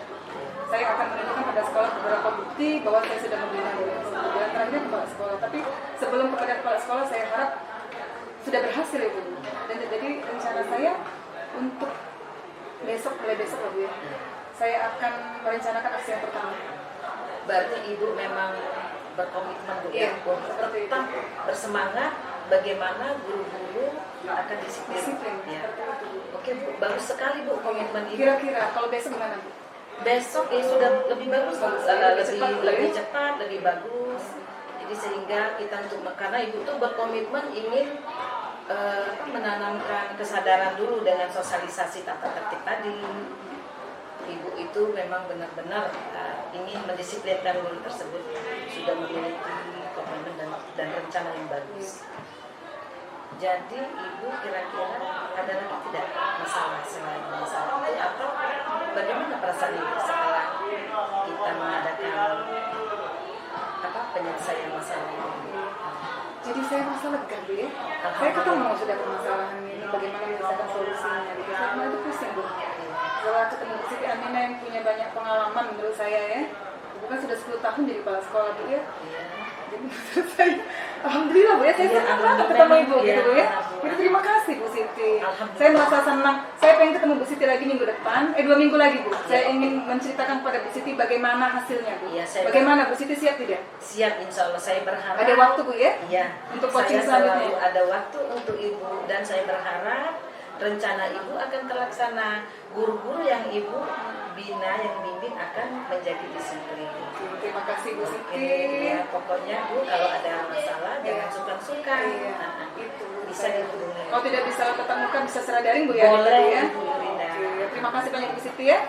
[SPEAKER 1] Saya akan menunjukkan pada sekolah beberapa bukti bahwa saya sudah membina guru tersebut. Dan terakhir kepala sekolah. Tapi sebelum kepada kepala sekolah, saya harap sudah berhasil itu. Dan jadi rencana saya untuk mulai besok lah Bu ya, saya akan merencanakan aksi yang pertama.
[SPEAKER 3] Berarti Ibu memang berkomitmen Bu ya, untuk tetap bersemangat bagaimana guru-guru akan disiplin. Ya. Oke Bu, bagus sekali Bu komitmen Ibu.
[SPEAKER 1] Kira-kira kalau besok gimana Bu?
[SPEAKER 3] Besok ya sudah lebih bagus, lebih cepat, lebih bagus. Jadi sehingga kita karena Ibu tuh berkomitmen ingin menanamkan kesadaran dulu dengan sosialisasi tata tertib tadi. Ibu itu memang benar-benar ingin mendisiplinkan guru tersebut, sudah memiliki komitmen dan rencana yang bagus. Jadi Ibu kira-kira ada lagi tidak masalah selain masalah itu, atau bagaimana perasaan Ibu setelah kita mengadakan penyelesaian masalah ini?
[SPEAKER 1] Jadi saya merasa lega Bu ya. Saya ketemu sudah permasalahan ini, bagaimana menyelesaikan solusinya. Gitu. Saya itu pusing Bu. Setelah ketemu Bu Siti Aminah yang punya banyak pengalaman menurut saya ya. Ibu kan sudah 10 tahun jadi kepala sekolah Bu ya. Jadi menurut saya, alhamdulillah Bu ya, saya senang banget ketemu Ibu gitu Bu ya. Jadi terima kasih Bu Siti. Saya merasa senang. Saya pengen ketemu Bu Siti lagi minggu depan, 2 minggu lagi Bu. Saya ingin menceritakan kepada Bu Siti bagaimana hasilnya Bu. Bagaimana Bu Siti, siap tidak?
[SPEAKER 3] Siap, insya Allah. Saya berharap
[SPEAKER 1] ada waktu Bu ya?
[SPEAKER 3] Iya.
[SPEAKER 1] Untuk coaching
[SPEAKER 3] saya
[SPEAKER 1] selanjutnya.
[SPEAKER 3] Ada waktu untuk Ibu, dan saya berharap rencana Ibu akan terlaksana. Guru-guru yang Ibu bina, yang bimbing akan menjadi disiplin.
[SPEAKER 1] Terima kasih Bu Siti.
[SPEAKER 3] Ya, pokoknya Bu, kalau ada masalah jangan sungkan-sungkan.
[SPEAKER 1] Itu
[SPEAKER 3] bisa dihubungi.
[SPEAKER 1] Kalau tidak bisa tetap muka, bisa secara daring Bu ya.
[SPEAKER 3] Boleh
[SPEAKER 1] ya.
[SPEAKER 3] Bu Rida.
[SPEAKER 1] Terima kasih banyak Bu Siti ya.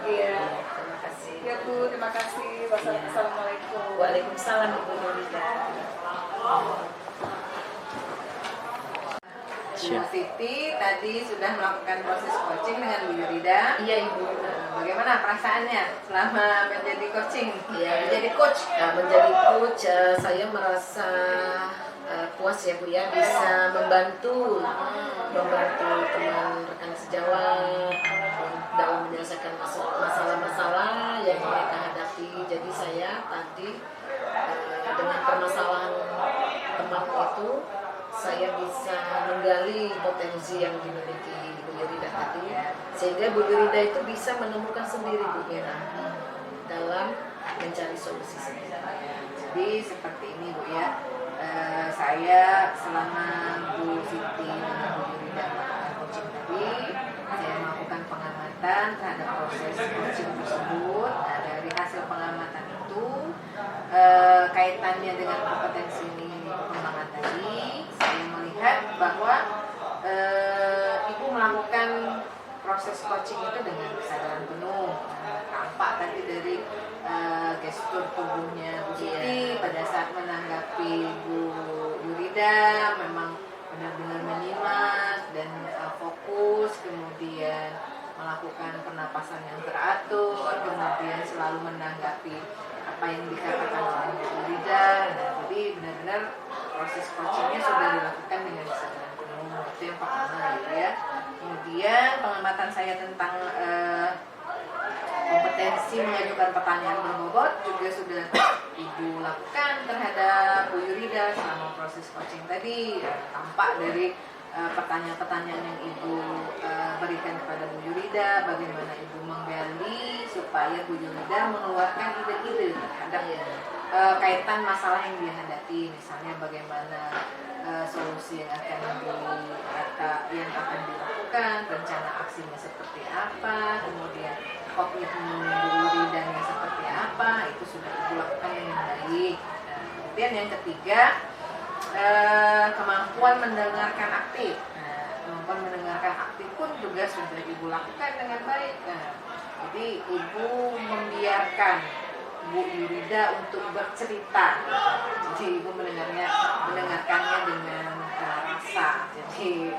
[SPEAKER 1] Iya.
[SPEAKER 3] Terima kasih.
[SPEAKER 1] Ya Bu, terima kasih. Wassalamualaikum.
[SPEAKER 3] Waalaikumsalam Ibu Rida.
[SPEAKER 2] Bu Siti tadi sudah melakukan proses coaching dengan Bu Yurida.
[SPEAKER 3] Iya Ibu.
[SPEAKER 2] Bagaimana perasaannya selama menjadi coaching?
[SPEAKER 3] Iya,
[SPEAKER 2] menjadi coach.
[SPEAKER 3] Menjadi coach, saya merasa puas ya Bu ya, bisa membantu teman rekan sejawat dalam menyelesaikan masalah-masalah yang mereka hadapi. Jadi saya tadi dengan permasalahan teman itu, saya bisa menggali potensi yang dimiliki Bu Yurida tadi, sehingga Bu Yurida itu bisa menemukan sendiri Bu Mira dalam mencari solusi sendiri.
[SPEAKER 2] Jadi seperti ini Bu ya, saya selama Bu Siti dengan Bu Yurida melakukan coaching tadi, saya melakukan pengamatan terhadap proses coaching tersebut. Nah, dari hasil pengamatan itu kaitannya dengan kompetensi pengembangan tadi, saya melihat bahwa Ibu melakukan proses coaching itu dengan kesadaran penuh. Tampak tadi dari gestur tubuhnya Bu Siti pada saat menanggapi Bu Yurida, memang benar-benar menyimak dan fokus, kemudian melakukan pernapasan yang teratur, kemudian selalu menanggapi apa yang dikatakan oleh Bu Yurida. Nah, jadi benar-benar proses coachingnya sudah dilakukan dengan kesadaran penuh. Itu yang pertama gitu ya. Kemudian pengamatan saya tentang kompetensi mengajukan pertanyaan berbobot juga sudah Ibu lakukan terhadap Bu Yurida selama proses coaching tadi. Tampak dari pertanyaan-pertanyaan yang Ibu berikan kepada Bu Yurida, bagaimana Ibu menggali supaya Bu Yurida mengeluarkan ide-ide terhadap kaitan masalah yang dihadapi, misalnya bagaimana solusi yang yang akan dilakukan, rencana aksinya seperti apa, kemudian komitmen Bu Yuridanya seperti apa, itu sudah Ibu lakukan dengan baik. Kemudian yang ketiga, kemampuan mendengarkan aktif. Kemampuan mendengarkan aktif pun juga sudah Ibu lakukan dengan baik. Jadi Ibu membiarkan Bu Yurida untuk bercerita. Jadi Ibu mendengarkannya dengan rasa. Jadi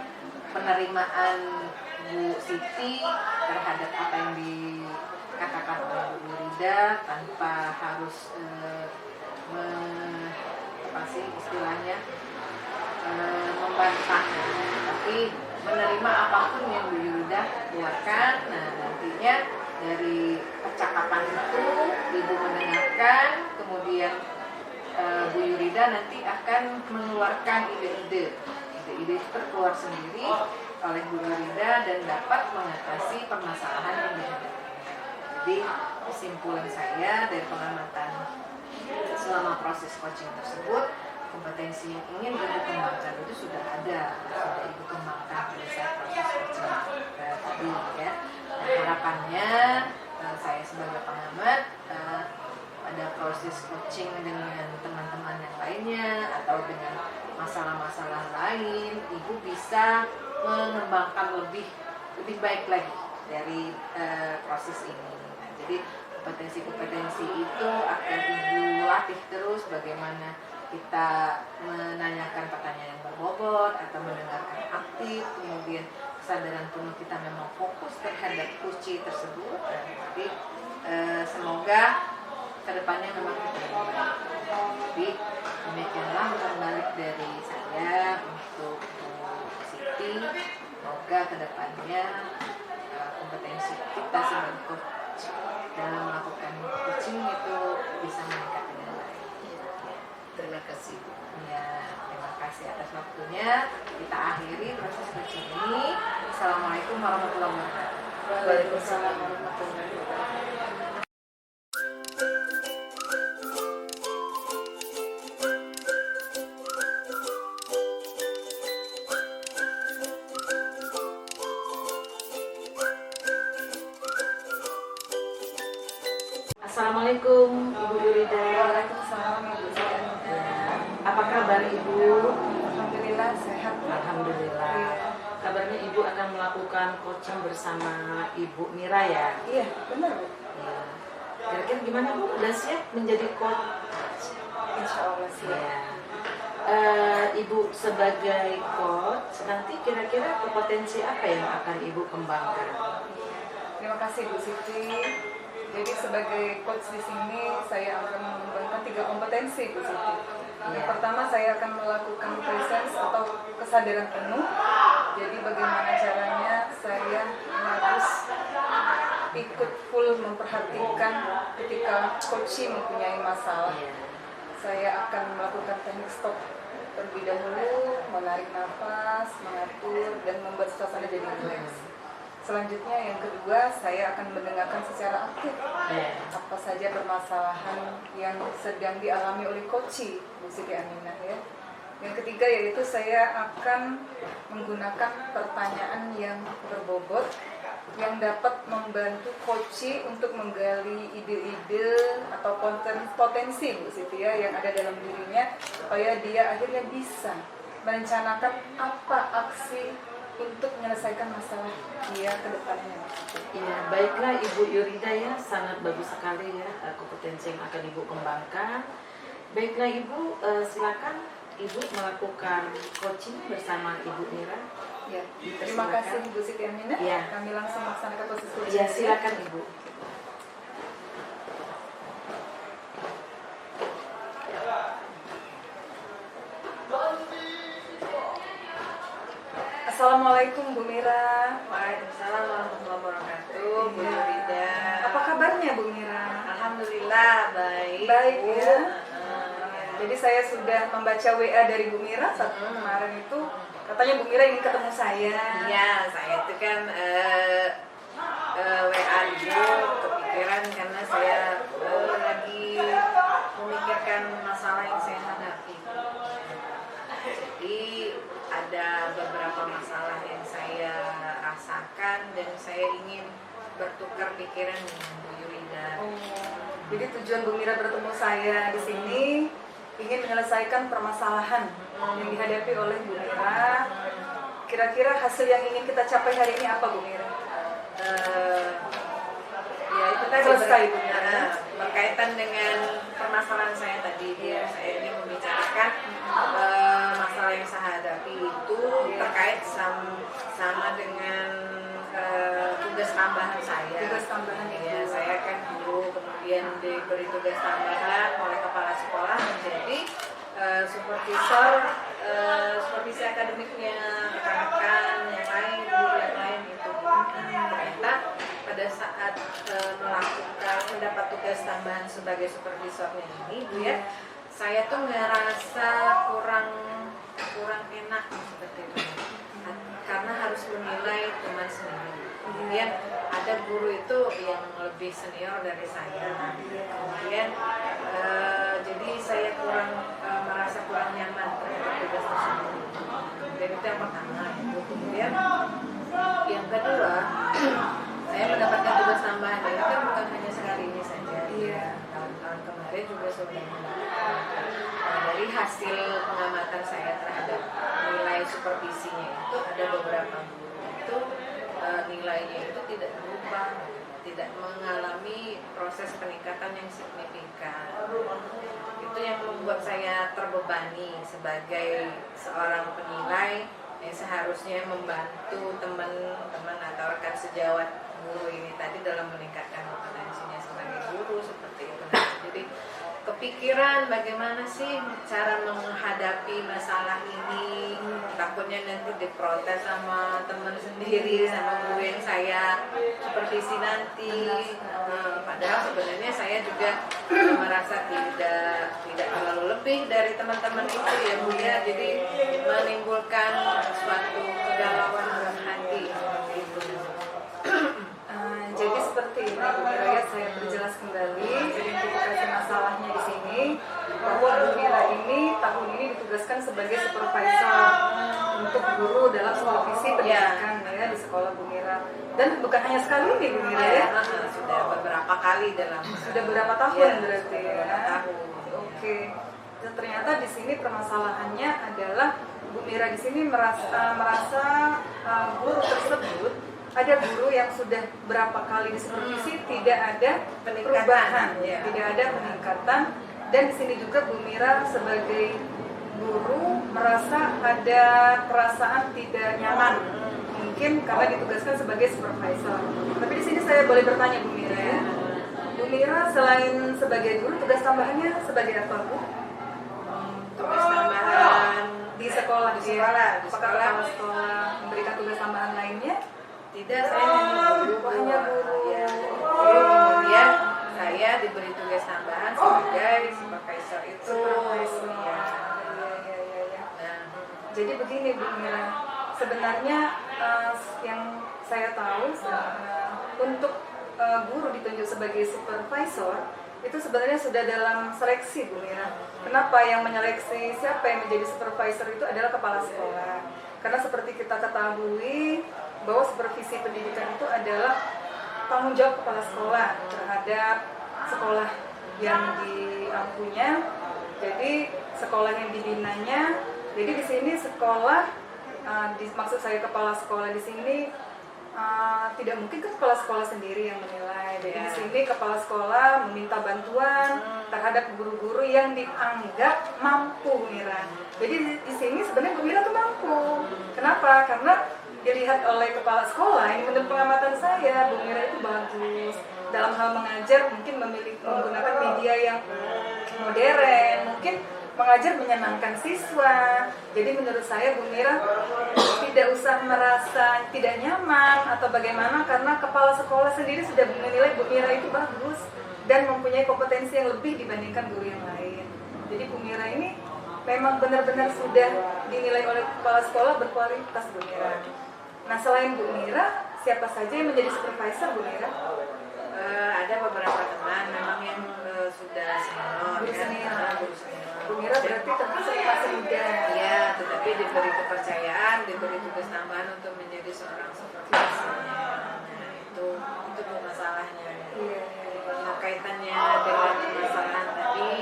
[SPEAKER 2] penerimaan Bu Siti terhadap apa yang dikatakan oleh Bu Yurida tanpa harus istilahnya membantah, tapi menerima apapun yang Bu Yurida keluarkan. Nah, nantinya dari percakapan itu Ibu mendengarkan, kemudian Bu Yurida nanti akan mengeluarkan ide-ide itu terkeluar sendiri oleh Bu Yurida dan dapat mengatasi permasalahan yang dihadapi. Jadi kesimpulan saya dari pengamatan selama proses coaching tersebut, kompetensi yang ingin Ibu kembangkan itu sudah Ibu kembangkan pada saat proses coaching tadi ya. Nah, harapannya saya sebagai pengamat pada proses coaching dengan teman-teman yang lainnya atau dengan masalah-masalah lain, Ibu bisa mengembangkan lebih baik lagi dari proses ini. Nah, jadi kompetensi-kompetensi itu akan Ibu latih terus, bagaimana kita menanyakan pertanyaan yang berbobot atau mendengarkan aktif, kemudian kesadaran penuh kita memang fokus terhadap kunci tersebut. Jadi semoga kedepannya memang kita lebih baik. Jadi demikianlah balik dari saya untuk Bu Siti. Semoga kedepannya kompetensi kita sebagai coach dalam melakukan coaching itu bisa meningkat dengan baik.
[SPEAKER 3] Terima kasih.
[SPEAKER 2] Ya, terima kasih atas waktunya. Kita akhiri proses coaching ini. Assalamualaikum warahmatullahi wabarakatuh.
[SPEAKER 3] Waalaikumsalam warahmatullahi wabarakatuh. Assalamualaikum Ibu Yurida.
[SPEAKER 1] Waalaikumsalam Ibu Siti.
[SPEAKER 3] Apa kabar Ibu?
[SPEAKER 1] Alhamdulillah sehat.
[SPEAKER 3] Alhamdulillah. Kabarnya Ibu akan melakukan coaching bersama Ibu Mira ya?
[SPEAKER 1] Iya, benar Bu.
[SPEAKER 3] Ya. Kira-kira gimana Bu? Udah siap menjadi coach?
[SPEAKER 1] Insya Allah sih.
[SPEAKER 3] Ya. Ibu sebagai coach, nanti kira-kira kompetensi apa yang akan Ibu kembangkan?
[SPEAKER 1] Terima kasih Bu Siti. Jadi sebagai coach di sini saya akan mengembangkan 3 kompetensi Bu Siti. Yang pertama saya akan melakukan presence atau kesadaran penuh. Jadi bagaimana caranya saya harus ikut full memperhatikan ketika coaching mempunyai masalah. Saya akan melakukan teknik stop terlebih dahulu, menarik nafas, mengatur, dan membuat suasana jadi rileks. Selanjutnya yang kedua, saya akan mendengarkan secara aktif apa saja permasalahan yang sedang dialami oleh coach Bu Siti Aminah ya. Yang ketiga yaitu saya akan menggunakan pertanyaan yang berbobot yang dapat membantu coach untuk menggali ide-ide atau potensi Bu Siti ya yang ada dalam dirinya supaya dia akhirnya bisa merencanakan apa aksi untuk menyelesaikan masalah dia ke depannya.
[SPEAKER 3] Ya, baiklah Ibu Yurida ya, sangat bagus sekali ya kompetensi yang akan Ibu kembangkan. Baiklah Ibu, silakan Ibu melakukan coaching bersama Ibu Mira.
[SPEAKER 1] Ya, terima kasih Bu Siti Aminah.
[SPEAKER 3] Ya.
[SPEAKER 1] Kami langsung melaksanakan proses coaching.
[SPEAKER 3] Ya, silakan Ibu.
[SPEAKER 1] Assalamualaikum Bu Mira.
[SPEAKER 2] Waalaikumsalam warahmatullahi wabarakatuh. Bu Yurida.
[SPEAKER 1] Apa kabarnya Bu Mira?
[SPEAKER 2] Alhamdulillah baik.
[SPEAKER 1] Baik
[SPEAKER 2] Bu.
[SPEAKER 1] ya. Jadi saya sudah membaca WA dari Bu Mira saat kemarin itu Katanya Bu Mira ingin ketemu saya.
[SPEAKER 2] Iya, saya itu kan WA dulu kepikiran karena saya lagi memikirkan masalah yang saya hadapi. Jadi ada beberapa masalah yang saya rasakan dan saya ingin bertukar pikiran dengan Bu Yurida.
[SPEAKER 1] Jadi tujuan Bu Mira bertemu saya di sini ingin menyelesaikan permasalahan yang dihadapi oleh Bu Mira. Kira-kira hasil yang ingin kita capai hari ini apa Bu Mira?
[SPEAKER 2] Ya itu tadi
[SPEAKER 1] Selesai, Bu Mira.
[SPEAKER 2] berkaitan dengan permasalahan saya tadi. Saya ini membicarakan masalah yang saya hadapi itu terkait sama dengan tugas tambahan saya.
[SPEAKER 1] Tugas tambahan
[SPEAKER 2] Ya, saya kan dulu kemudian diberi tugas tambahan oleh kepala sekolah menjadi supervisi akademiknya rekan-rekan yang lain, guru yang lain itu. Ternyata pada saat mendapat tugas tambahan sebagai supervisornya ini, Bu ya, saya tuh ngerasa kurang enak seperti itu, karena harus menilai teman sendiri. Kemudian ada guru itu yang lebih senior dari saya. Kemudian jadi saya merasa kurang nyaman terhadap tugas tersebut. Dan itu yang pertama. Kemudian yang kedua, saya mendapatkan tugas tambahan itu kan bukan hanya sekali ini saja. Tahun-tahun kemarin juga sudah mendapatkan. Dari hasil pengamatan saya terhadap nilai supervisinya itu ada beberapa guru itu nilainya itu tidak berubah, tidak mengalami proses peningkatan yang signifikan. Itu yang membuat saya terbebani sebagai seorang penilai yang seharusnya membantu teman-teman atau rekan sejawat guru ini tadi dalam meningkatkan kompetensinya sebagai guru seperti itu. Jadi kepikiran bagaimana sih cara menghadapi masalah ini, takutnya nanti diprotes sama teman sendiri, sama guru yang saya supervisi nanti. Padahal sebenarnya saya juga merasa tidak terlalu lebih dari teman-teman itu ya Bu ya, jadi menimbulkan suatu kegalauan dalam hati seperti itu.
[SPEAKER 1] Jadi seperti ini Bu Mira ya, saya berjelas kembali identifikasi masalahnya di sini, bahwa Bu Mira ini tahun ini ditugaskan sebagai supervisor untuk guru dalam supervisi pendidikan ya di sekolah Bu Mira. Dan bukan hanya sekali ini Bu Mira ya,
[SPEAKER 2] Sudah beberapa kali
[SPEAKER 1] sudah berapa tahun
[SPEAKER 2] ya,
[SPEAKER 1] berarti ya.
[SPEAKER 2] tahun.
[SPEAKER 1] Oke. Dan ternyata di sini permasalahannya adalah Bu Mira di sini merasa guru tersebut, ada guru yang sudah berapa kali disupervisi tidak ada perubahan, tidak ada peningkatan. Dan di sini juga Bu Mira sebagai guru merasa ada perasaan tidak nyaman, mungkin karena ditugaskan sebagai supervisor. Tapi di sini saya boleh bertanya Bu Mira ya, Bu Mira selain sebagai guru, tugas tambahannya sebagai apa Bu?
[SPEAKER 2] Tugas tambahan
[SPEAKER 1] Di sekolah,
[SPEAKER 2] di sekolah.
[SPEAKER 1] Apakah kepala sekolah memberikan tugas tambahan lainnya?
[SPEAKER 2] Tidak, saya hanya guru.
[SPEAKER 1] Hanya guru.
[SPEAKER 2] Ya. Kemudian saya diberi tugas tambahan sebagai supervisor itu.
[SPEAKER 1] Supervisor.
[SPEAKER 2] Ya.
[SPEAKER 1] Ya.
[SPEAKER 2] Nah,
[SPEAKER 1] Jadi begini Bu Mira, sebenarnya yang saya tahu untuk guru ditunjuk sebagai supervisor itu sebenarnya sudah dalam seleksi Bu Mira. Kenapa yang menyeleksi siapa yang menjadi supervisor itu adalah kepala sekolah? Karena seperti kita ketahui bahwa supervisi pendidikan itu adalah tanggung jawab kepala sekolah terhadap sekolah yang diampunya. Jadi sekolah yang dibinanya. Jadi di sini sekolah, maksud saya kepala sekolah di sini tidak mungkin ke kepala sekolah sendiri yang menilai. Jadi di sini kepala sekolah meminta bantuan terhadap guru-guru yang dianggap mampu, Mira. Jadi di sini sebenarnya Bu Mira tuh mampu. Kenapa? Karena dilihat oleh kepala sekolah yang menurut pengamatan saya, Bu Mira itu bagus dalam hal mengajar, mungkin menggunakan media yang modern, mungkin mengajar menyenangkan siswa. Jadi menurut saya Bu Mira tidak usah merasa tidak nyaman atau bagaimana, karena kepala sekolah sendiri sudah menilai Bu Mira itu bagus dan mempunyai kompetensi yang lebih dibandingkan guru yang lain. Jadi Bu Mira ini memang benar-benar sudah dinilai oleh kepala sekolah berkualitas Bu Mira. Nah selain Bu Mira, siapa saja yang menjadi supervisor Bu Mira?
[SPEAKER 2] Ada beberapa teman memang yang sudah senior,
[SPEAKER 1] Guru
[SPEAKER 2] kan?
[SPEAKER 1] senior.
[SPEAKER 2] Guru senior.
[SPEAKER 1] Bu Mira berarti termasuk masih muda.
[SPEAKER 2] Iya, tetapi diberi kepercayaan, diberi tugas tambahan untuk menjadi seorang supervisor. Nah, itu masalahnya.
[SPEAKER 1] Iya.
[SPEAKER 2] Nah, kaitannya dengan permasalahan tadi,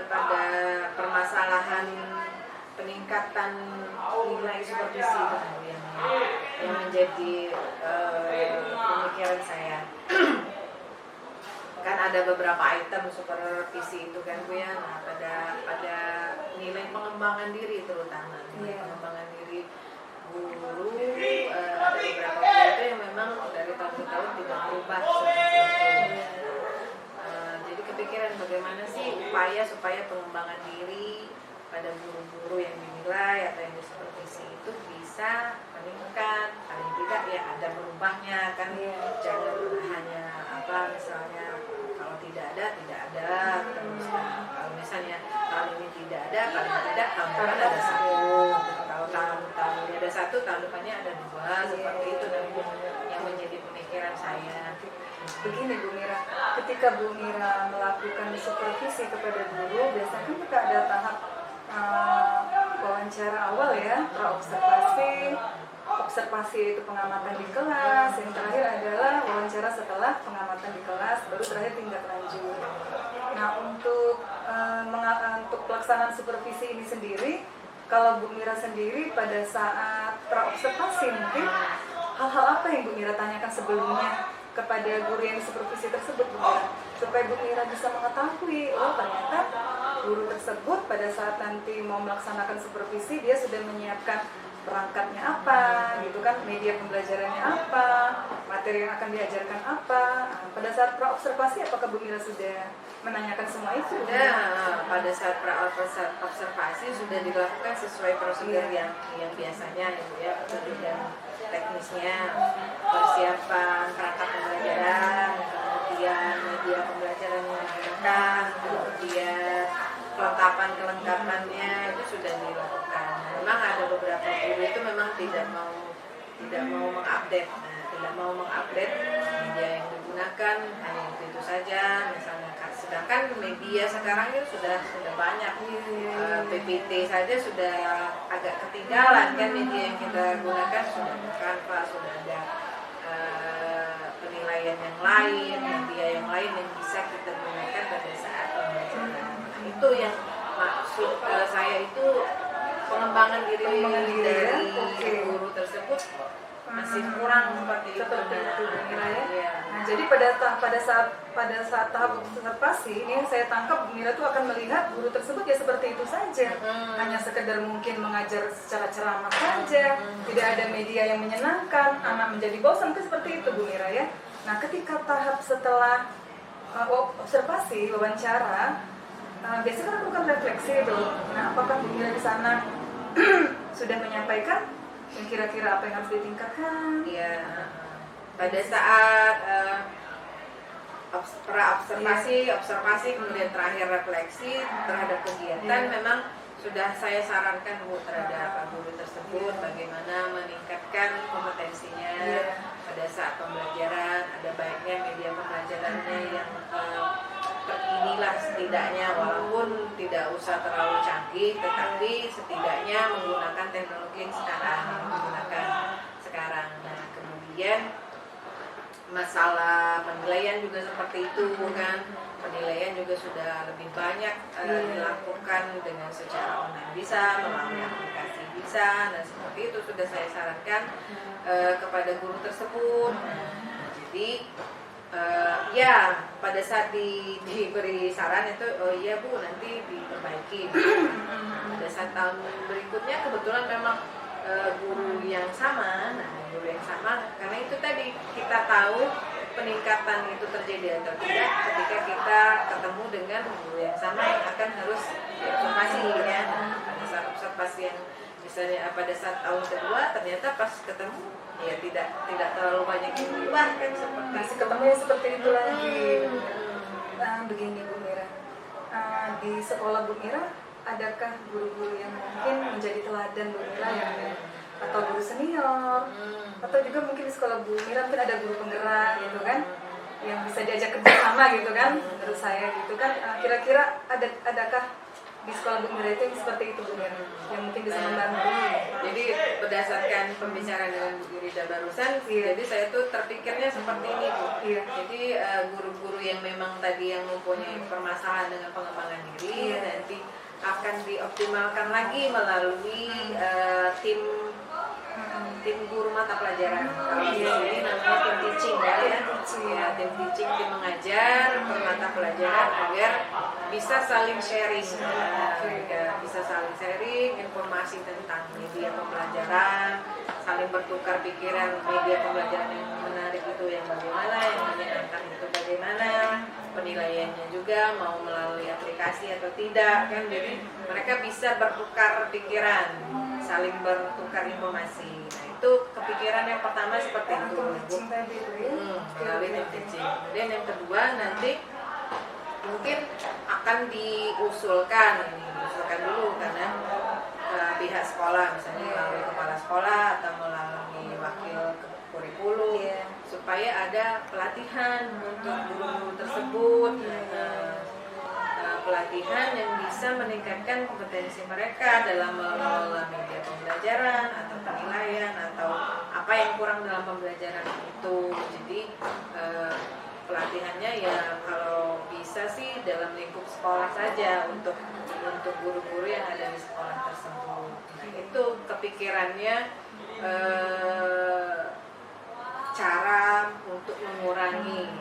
[SPEAKER 2] pada permasalahan peningkatan nilai supervisi itu yang menjadi pemikiran saya. Kan ada beberapa item supervisi itu kan Bu ya. Nah, pada nilai pengembangan diri terutama pengembangan diri guru, ada beberapa guru itu yang memang dari tahun ke tahun tidak berubah seperti itu. Jadi kepikiran bagaimana sih upaya supaya pengembangan diri pada guru-guru yang dinilai atau yang disupervisi itu bisa meningkat, paling tidak ya ada berubahnya kan. Jangan hanya misalnya kalau tidak ada terus kalau misalnya tahun ini tidak ada, paling tidak tahun depan ada satu, kalau tahun ini ada satu, tahun depannya ada dua, seperti itu yang menjadi pemikiran saya.
[SPEAKER 1] Begini Bu Mira, ketika Bu Mira melakukan supervisi kepada guru, biasanya kan kita ada tahap wawancara awal ya, observasi itu pengamatan di kelas, yang terakhir adalah wawancara setelah pengamatan di kelas, baru terakhir tindak lanjut. Nah untuk pelaksanaan supervisi ini sendiri, kalau Bu Mira sendiri pada saat praobservasi mungkin hal-hal apa yang Bu Mira tanyakan sebelumnya kepada guru yang supervisi tersebut Bu Mira, supaya Bu Mira bisa mengetahui ternyata guru tersebut pada saat nanti mau melaksanakan supervisi dia sudah menyiapkan perangkatnya apa gitu kan, media pembelajarannya apa, materi yang akan diajarkan apa. Pada saat praobservasi apakah Bu Mira sudah menanyakan semua itu?
[SPEAKER 2] Pada saat praobservasi sudah dilakukan sesuai prosedur yang biasanya ya, prosedur dan teknisnya, persiapan perangkat pembelajaran, kemudian media pembelajaran yang digunakan, kemudian kelengkapannya itu sudah dilakukan. Memang ada beberapa guru itu memang tidak mau mengupdate, tidak mau mengupdate media yang digunakan, hanya itu saja misalnya. Sedangkan media sekarang itu sudah banyak, PPT saja sudah agak ketinggalan kan, media yang kita gunakan sudah ada Canva, sudah ada penilaian yang lain, media yang lain yang bisa kita gunakan pada saat pembelajaran. Itu yang maksud saya itu pengembangan diri dari guru tersebut masih kurang seperti itu.
[SPEAKER 1] Ya. Nah, jadi pada saat tahap observasi ini yang saya tangkap Mira tuh akan melihat guru tersebut ya seperti itu saja, hanya sekedar mungkin mengajar secara ceramah saja, tidak ada media yang menyenangkan, anak menjadi bosan kan seperti itu Bu Mira ya. Nah ketika tahap setelah observasi wawancara, biasanya kan bukan refleksi itu. Nah apakah Bu Mira di sana sudah menyampaikan kira-kira apa yang harus ditingkatkan?
[SPEAKER 2] Iya. Pada saat observasi kemudian terakhir refleksi terhadap kegiatan, memang sudah saya sarankan Bu terhadap guru tersebut bagaimana meningkatkan kompetensinya pada saat pembelajaran. Ada baiknya media pembelajarannya yang inilah setidaknya, walaupun tidak usah terlalu canggih, tetapi setidaknya menggunakan teknologi yang sekarang digunakan sekarang. Nah kemudian masalah penilaian juga seperti itu kan, penilaian juga sudah lebih banyak dilakukan dengan secara online bisa, melalui aplikasi bisa, dan seperti itu sudah saya sarankan kepada guru tersebut. Jadi ya pada saat diberi saran itu iya Bu nanti diperbaiki. Pada saat tahun berikutnya kebetulan memang guru yang sama, karena itu tadi kita tahu peningkatan itu terjadi atau tidak ketika kita ketemu dengan guru yang sama yang akan harus diobservasi ya. Pada saat observasi yang misalnya pada saat tahun kedua ternyata pas ketemu ya tidak terlalu banyak yang berubah kan, seperti
[SPEAKER 1] masih ketemu seperti itu lagi. Begini Bu Mira, di sekolah Bu Mira, adakah guru-guru yang mungkin menjadi teladan Bu Mira yang atau guru senior, atau juga mungkin di sekolah Bu Mira mungkin ada guru penggerak gitu kan, yang bisa diajak kerjasama gitu kan, menurut saya gitu kan. Kira-kira adakah di sekolah Bu Mira itu yang seperti itu Bu Mira, yang mungkin bisa membantu?
[SPEAKER 2] Jadi berdasarkan pembicaraan dengan Bu Yurida barusan, jadi saya tuh terpikirnya seperti ini Bu. Jadi guru-guru yang memang tadi yang mempunyai permasalahan dengan pengembangan diri nanti akan dioptimalkan lagi melalui tim guru mata pelajaran. Kalau di sini namanya tim teaching ya, tim teaching, tim mengajar per mata pelajaran agar bisa saling sharing, bisa saling sharing informasi tentang media pembelajaran, saling bertukar pikiran media pembelajaran yang menarik itu yang bagaimana, yang menyenangkan itu bagaimana, penilaiannya juga mau melalui aplikasi atau tidak kan. Jadi mereka bisa bertukar pikiran, saling bertukar informasi. Nah, itu kepikiran yang pertama seperti itu, melalui tim teaching. Kemudian yang kedua nanti mungkin akan diusulkan dulu karena pihak sekolah, misalnya melalui kepala sekolah atau melalui wakil kurikulum, supaya ada pelatihan untuk guru-guru tersebut, pelatihan yang bisa meningkatkan kompetensi mereka dalam mengelola media pembelajaran atau penilaian atau apa yang kurang dalam pembelajaran itu. Jadi pelatihannya ya kalau bisa sih dalam lingkup sekolah saja untuk guru-guru yang ada di sekolah tersebut. Nah, itu kepikirannya cara untuk mengurangi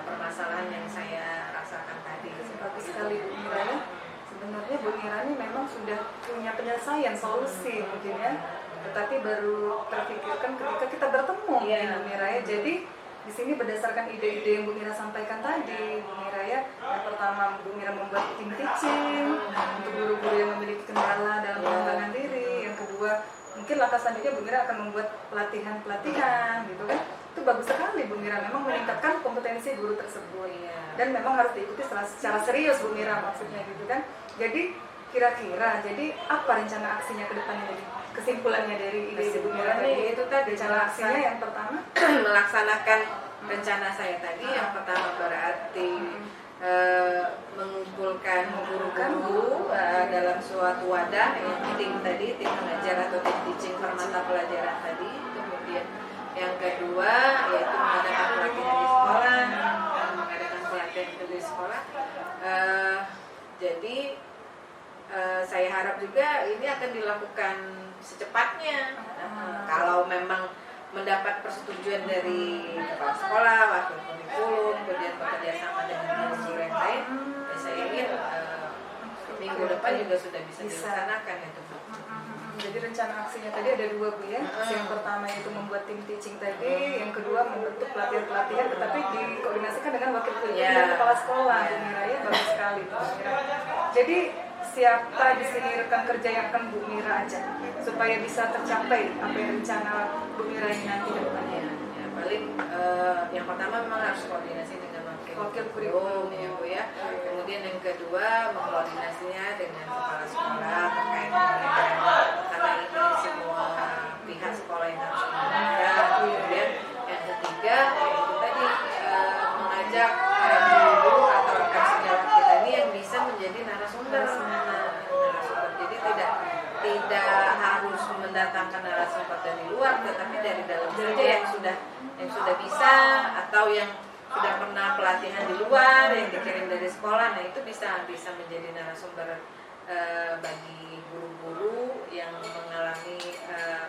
[SPEAKER 2] permasalahan yang saya rasakan tadi.
[SPEAKER 1] Bagus sekali Bu Mira ya. Sebenarnya Bu Mira ini memang sudah punya penyelesaian solusi mungkin ya, tetapi baru terpikirkan ketika kita bertemu Bu Mira ya. Jadi di sini berdasarkan ide-ide yang Bu Mira sampaikan tadi, Bu Mira ya, yang pertama Bu Mira membuat tim teaching untuk guru-guru yang memiliki kendala dalam pengembangan diri. Yang kedua, mungkin langkah selanjutnya Bu Mira akan membuat pelatihan gitu kan. Itu bagus sekali Bu Mira, memang meningkatkan kompetensi guru tersebut dan memang harus diikuti secara serius Bu Mira maksudnya gitu kan. Jadi kira-kira jadi apa rencana aksinya ke depannya, jadi kesimpulannya dari ide Bu Mira tadi?
[SPEAKER 2] Itu tadi
[SPEAKER 1] rencana aksinya yang pertama
[SPEAKER 2] melaksanakan rencana saya tadi. Yang pertama berarti mengumpulkan guru-guru dalam suatu wadah, yang tim tadi, tim mengajar atau tim teaching per mata pelajaran tadi. Kemudian yang kedua yaitu mengadakan pelatihan di sekolah, jadi saya harap juga ini akan dilakukan secepatnya. Kalau memang mendapat persetujuan dari kepala sekolah, wakil kurikulum, kemudian bekerja sama dengan guru yang lain, saya ingin minggu depan juga sudah bisa dilaksanakan itu.
[SPEAKER 1] Jadi rencana aksinya tadi ada dua Bu ya. Yang pertama itu membuat tim teaching tadi, yang kedua membentuk pelatihan-pelatihan tetapi dikoordinasikan dengan wakil kurikulum dan kepala sekolah. Bu Mira ya, bagus sekali Bu Mira. Jadi siapa di sini rekan kerja yang akan Bu Mira ajak supaya bisa tercapai apa yang rencana Bu Mira ini nanti ke depannya?
[SPEAKER 2] Ya, paling yang pertama memang harus koordinasi dengan wakil kurikulum ya Bu ya. Kemudian yang kedua mengkoordinasinya dengan kepala sekolah terkait dengan karena ini semua pihak sekolah yang harus dilakukan. Kemudian yang ketiga yaitu tadi mengajak guru atau rekan sejawat kita ini yang bisa menjadi narasumber. Jadi tidak harus mendatangkan narasumber dari luar, tetapi dari dalam saja yang sudah bisa atau yang sudah pernah pelatihan di luar yang dikirim dari sekolah. Nah itu bisa menjadi narasumber bagi guru-guru yang mengalami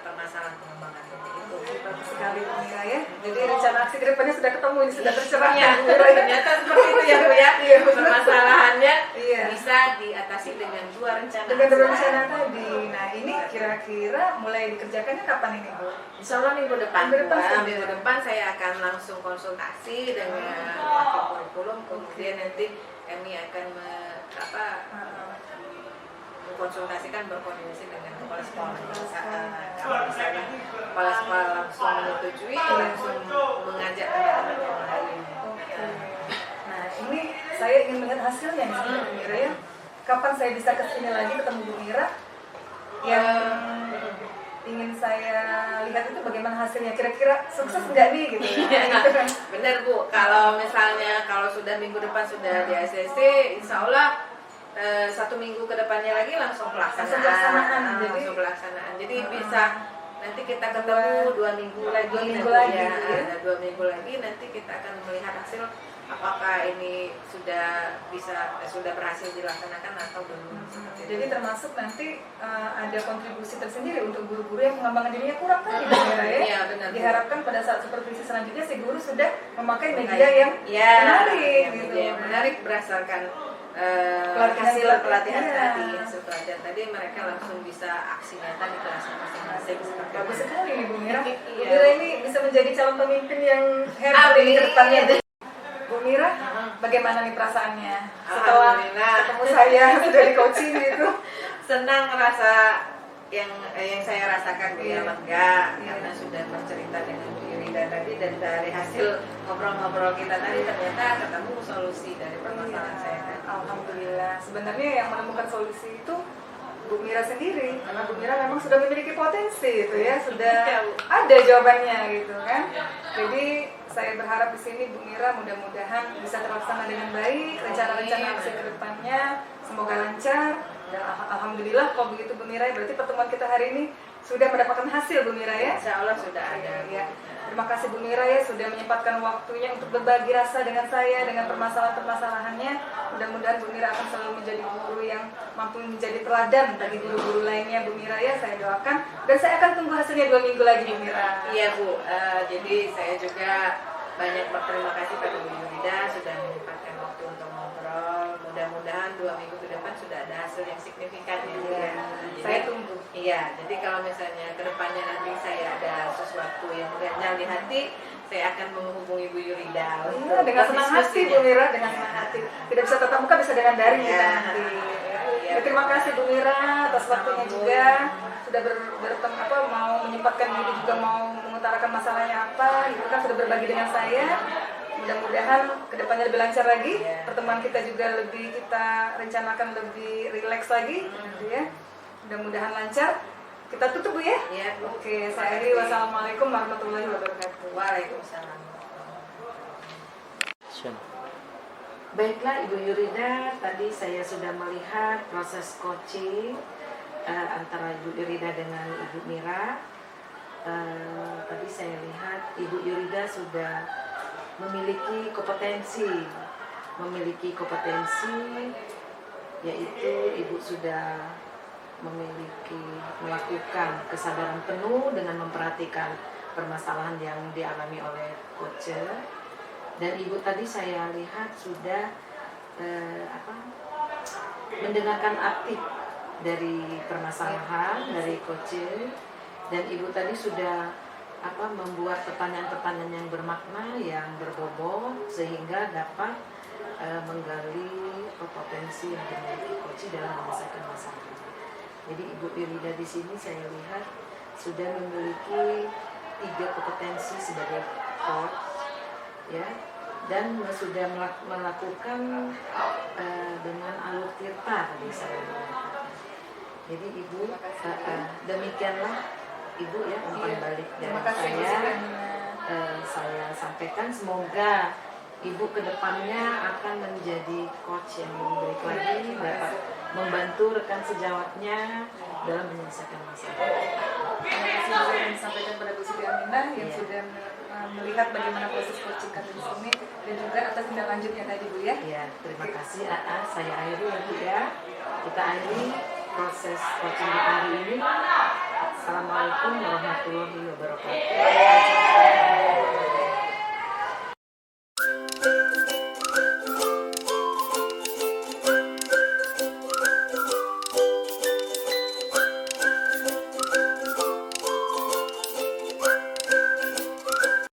[SPEAKER 2] permasalahan pengembangan itu.
[SPEAKER 1] Bagus sekali Bu Mira ya. Jadi rencana aksi ke depannya sudah ketemu, ini sudah tercerahkan
[SPEAKER 2] Ya,
[SPEAKER 1] Bu Mira ya.
[SPEAKER 2] ternyata seperti itu ya Bu ya. Permasalahannya bisa diatasi dengan dua rencana.
[SPEAKER 1] Dengan dua rencana tadi. Nah ini kira-kira mulai dikerjakannya kapan ini Bu?
[SPEAKER 2] Insya Allah minggu depan.
[SPEAKER 1] Minggu
[SPEAKER 2] depan saya akan langsung konsultasi dengan wakil kurikulum, kemudian nanti kami akan mengkonsultasikan, berkoordinasi dengan kepala sekolah. Kalau misalnya kepala sekolah langsung menyetujui, langsung mengajak teman-teman yang lain.
[SPEAKER 1] Nah ini saya ingin melihat hasilnya nih Bu Mira ya. kapan saya bisa kesini lagi ketemu Bu Mira. Yang ingin saya lihat itu bagaimana hasilnya, kira-kira sukses nggak nih gitu ya. Gitu kan.
[SPEAKER 2] Bener Bu, kalau misalnya kalau sudah minggu depan sudah di ACC, insya Allah 1 minggu ke depannya lagi langsung pelaksanaan. Langsung pelaksanaan. Jadi bisa nanti kita ketemu 2 minggu lagi.
[SPEAKER 1] 2 minggu lagi ya.
[SPEAKER 2] Ada 2 minggu lagi nanti kita akan melihat hasil apakah ini sudah berhasil dilaksanakan atau belum.
[SPEAKER 1] Jadi termasuk nanti ada kontribusi tersendiri untuk guru-guru yang pengembangan dirinya kurang tadi Bu Mira ya.
[SPEAKER 2] Iya, benar.
[SPEAKER 1] Diharapkan pada saat supervisi selanjutnya si guru sudah memakai media yang menarik gitu.
[SPEAKER 2] Yang menarik berdasarkan hasil pelatihan tadi mereka langsung bisa aksi nyata di kelasnya masing-masing.
[SPEAKER 1] Bagus sekali nih Bu Mira. Bu
[SPEAKER 2] Iya.
[SPEAKER 1] Mira ini bisa menjadi calon pemimpin yang hebat di depannya. Bu Mira, bagaimana nih perasaannya setelah
[SPEAKER 2] Alhamdulillah.
[SPEAKER 1] ketemu saya sudah di coaching gitu?
[SPEAKER 2] Senang merasa yang saya rasakan ya lega karena sudah bercerita dengan Bu Yurida tadi, dan dari hasil ngobrol-ngobrol kita tadi ternyata ketemu solusi dari permasalahan saya tadi.
[SPEAKER 1] Alhamdulillah. Sebenarnya yang menemukan solusi itu Bu Mira sendiri, karena Bu Mira memang sudah memiliki potensi itu ya, sudah ada jawabannya gitu kan. Jadi saya berharap di sini Bu Mira mudah-mudahan bisa terlaksana dengan baik, rencana-rencana aksi ke depannya semoga lancar. Dan alhamdulillah kalau begitu Bu Mira, berarti pertemuan kita hari ini sudah mendapatkan hasil Bu Mira ya.
[SPEAKER 2] Insya Allah sudah ada.
[SPEAKER 1] Ya. Terima kasih Bu Mira ya sudah menyempatkan waktunya untuk berbagi rasa dengan saya dengan permasalahan-permasalahannya. Mudah-mudahan Bu Mira akan selalu menjadi guru yang mampu menjadi teladan bagi guru-guru lainnya Bu Mira ya, saya doakan. Dan saya akan tunggu hasilnya 2 minggu lagi Bu Mira.
[SPEAKER 2] Iya Bu, jadi saya juga banyak berterima kasih pada Bu Yurida sudah menyempatkan waktu untuk ngobrol. Mudah-mudahan 2 minggu ke depan sudah ada hasil yang signifikan ya.
[SPEAKER 1] Iya,
[SPEAKER 2] Jadi,
[SPEAKER 1] saya tunggu.
[SPEAKER 2] Iya, jadi kalau misalnya ke depannya nanti saya ada sesuatu yang mengganjal di hati, saya akan menghubungi Bu Yurida.
[SPEAKER 1] Iya, dengan senang hati Bu Mira, dengan senang hati. Tidak bisa tatap muka, bisa dengan daring kita nanti. Ya, terima kasih Bu Mira atas waktunya juga. Sudah mau menyempatkan diri juga, mau mengutarakan masalahnya apa, gitu kan, sudah berbagi dengan saya. Mudah-mudahan kedepannya lebih lancar lagi. Pertemuan kita juga kita rencanakan lebih rileks lagi, gitu ya. Mudah-mudahan lancar. Kita tutup Bu ya.
[SPEAKER 2] Iya, Bu.
[SPEAKER 1] Oke, saya akhiri. Wassalamualaikum warahmatullahi wabarakatuh.
[SPEAKER 2] Waalaikumsalam.
[SPEAKER 3] Baiklah Ibu Yurida, tadi saya sudah melihat proses coaching antara Ibu Yurida dengan Ibu Mira. Tadi saya lihat Ibu Yurida sudah memiliki kompetensi, yaitu Ibu sudah melakukan kesadaran penuh dengan memperhatikan permasalahan yang dialami oleh coach. Dan Ibu tadi saya lihat sudah mendengarkan aktif dari permasalahan dari coach, dan Ibu tadi sudah membuat pertanyaan-pertanyaan yang bermakna, yang berbobot, sehingga dapat menggali potensi yang dimiliki coach dalam menyelesaikan masalah. Jadi Ibu Yurida di sini saya lihat sudah memiliki 3 kompetensi sebagai coach, ya, dan sudah melakukan dengan alur tirta tadi saya lihat. Jadi Ibu, demikianlah Ibu ya umpan balik dari saya sampaikan. Semoga Ibu kedepannya akan menjadi coach yang lebih baik lagi, dapat membantu rekan sejawatnya dalam menyelesaikan masalah.
[SPEAKER 1] Terima kasih juga yang disampaikan pada Bu Siti Aminah yang sudah melihat bagaimana proses coaching kami di sini, dan juga atas tindak lanjutnya tadi Bu ya.
[SPEAKER 3] Ya, terima kasih saya akhiri ya Bu ya. Kita akhiri proses coaching kita hari ini. Assalamualaikum warahmatullahi wabarakatuh.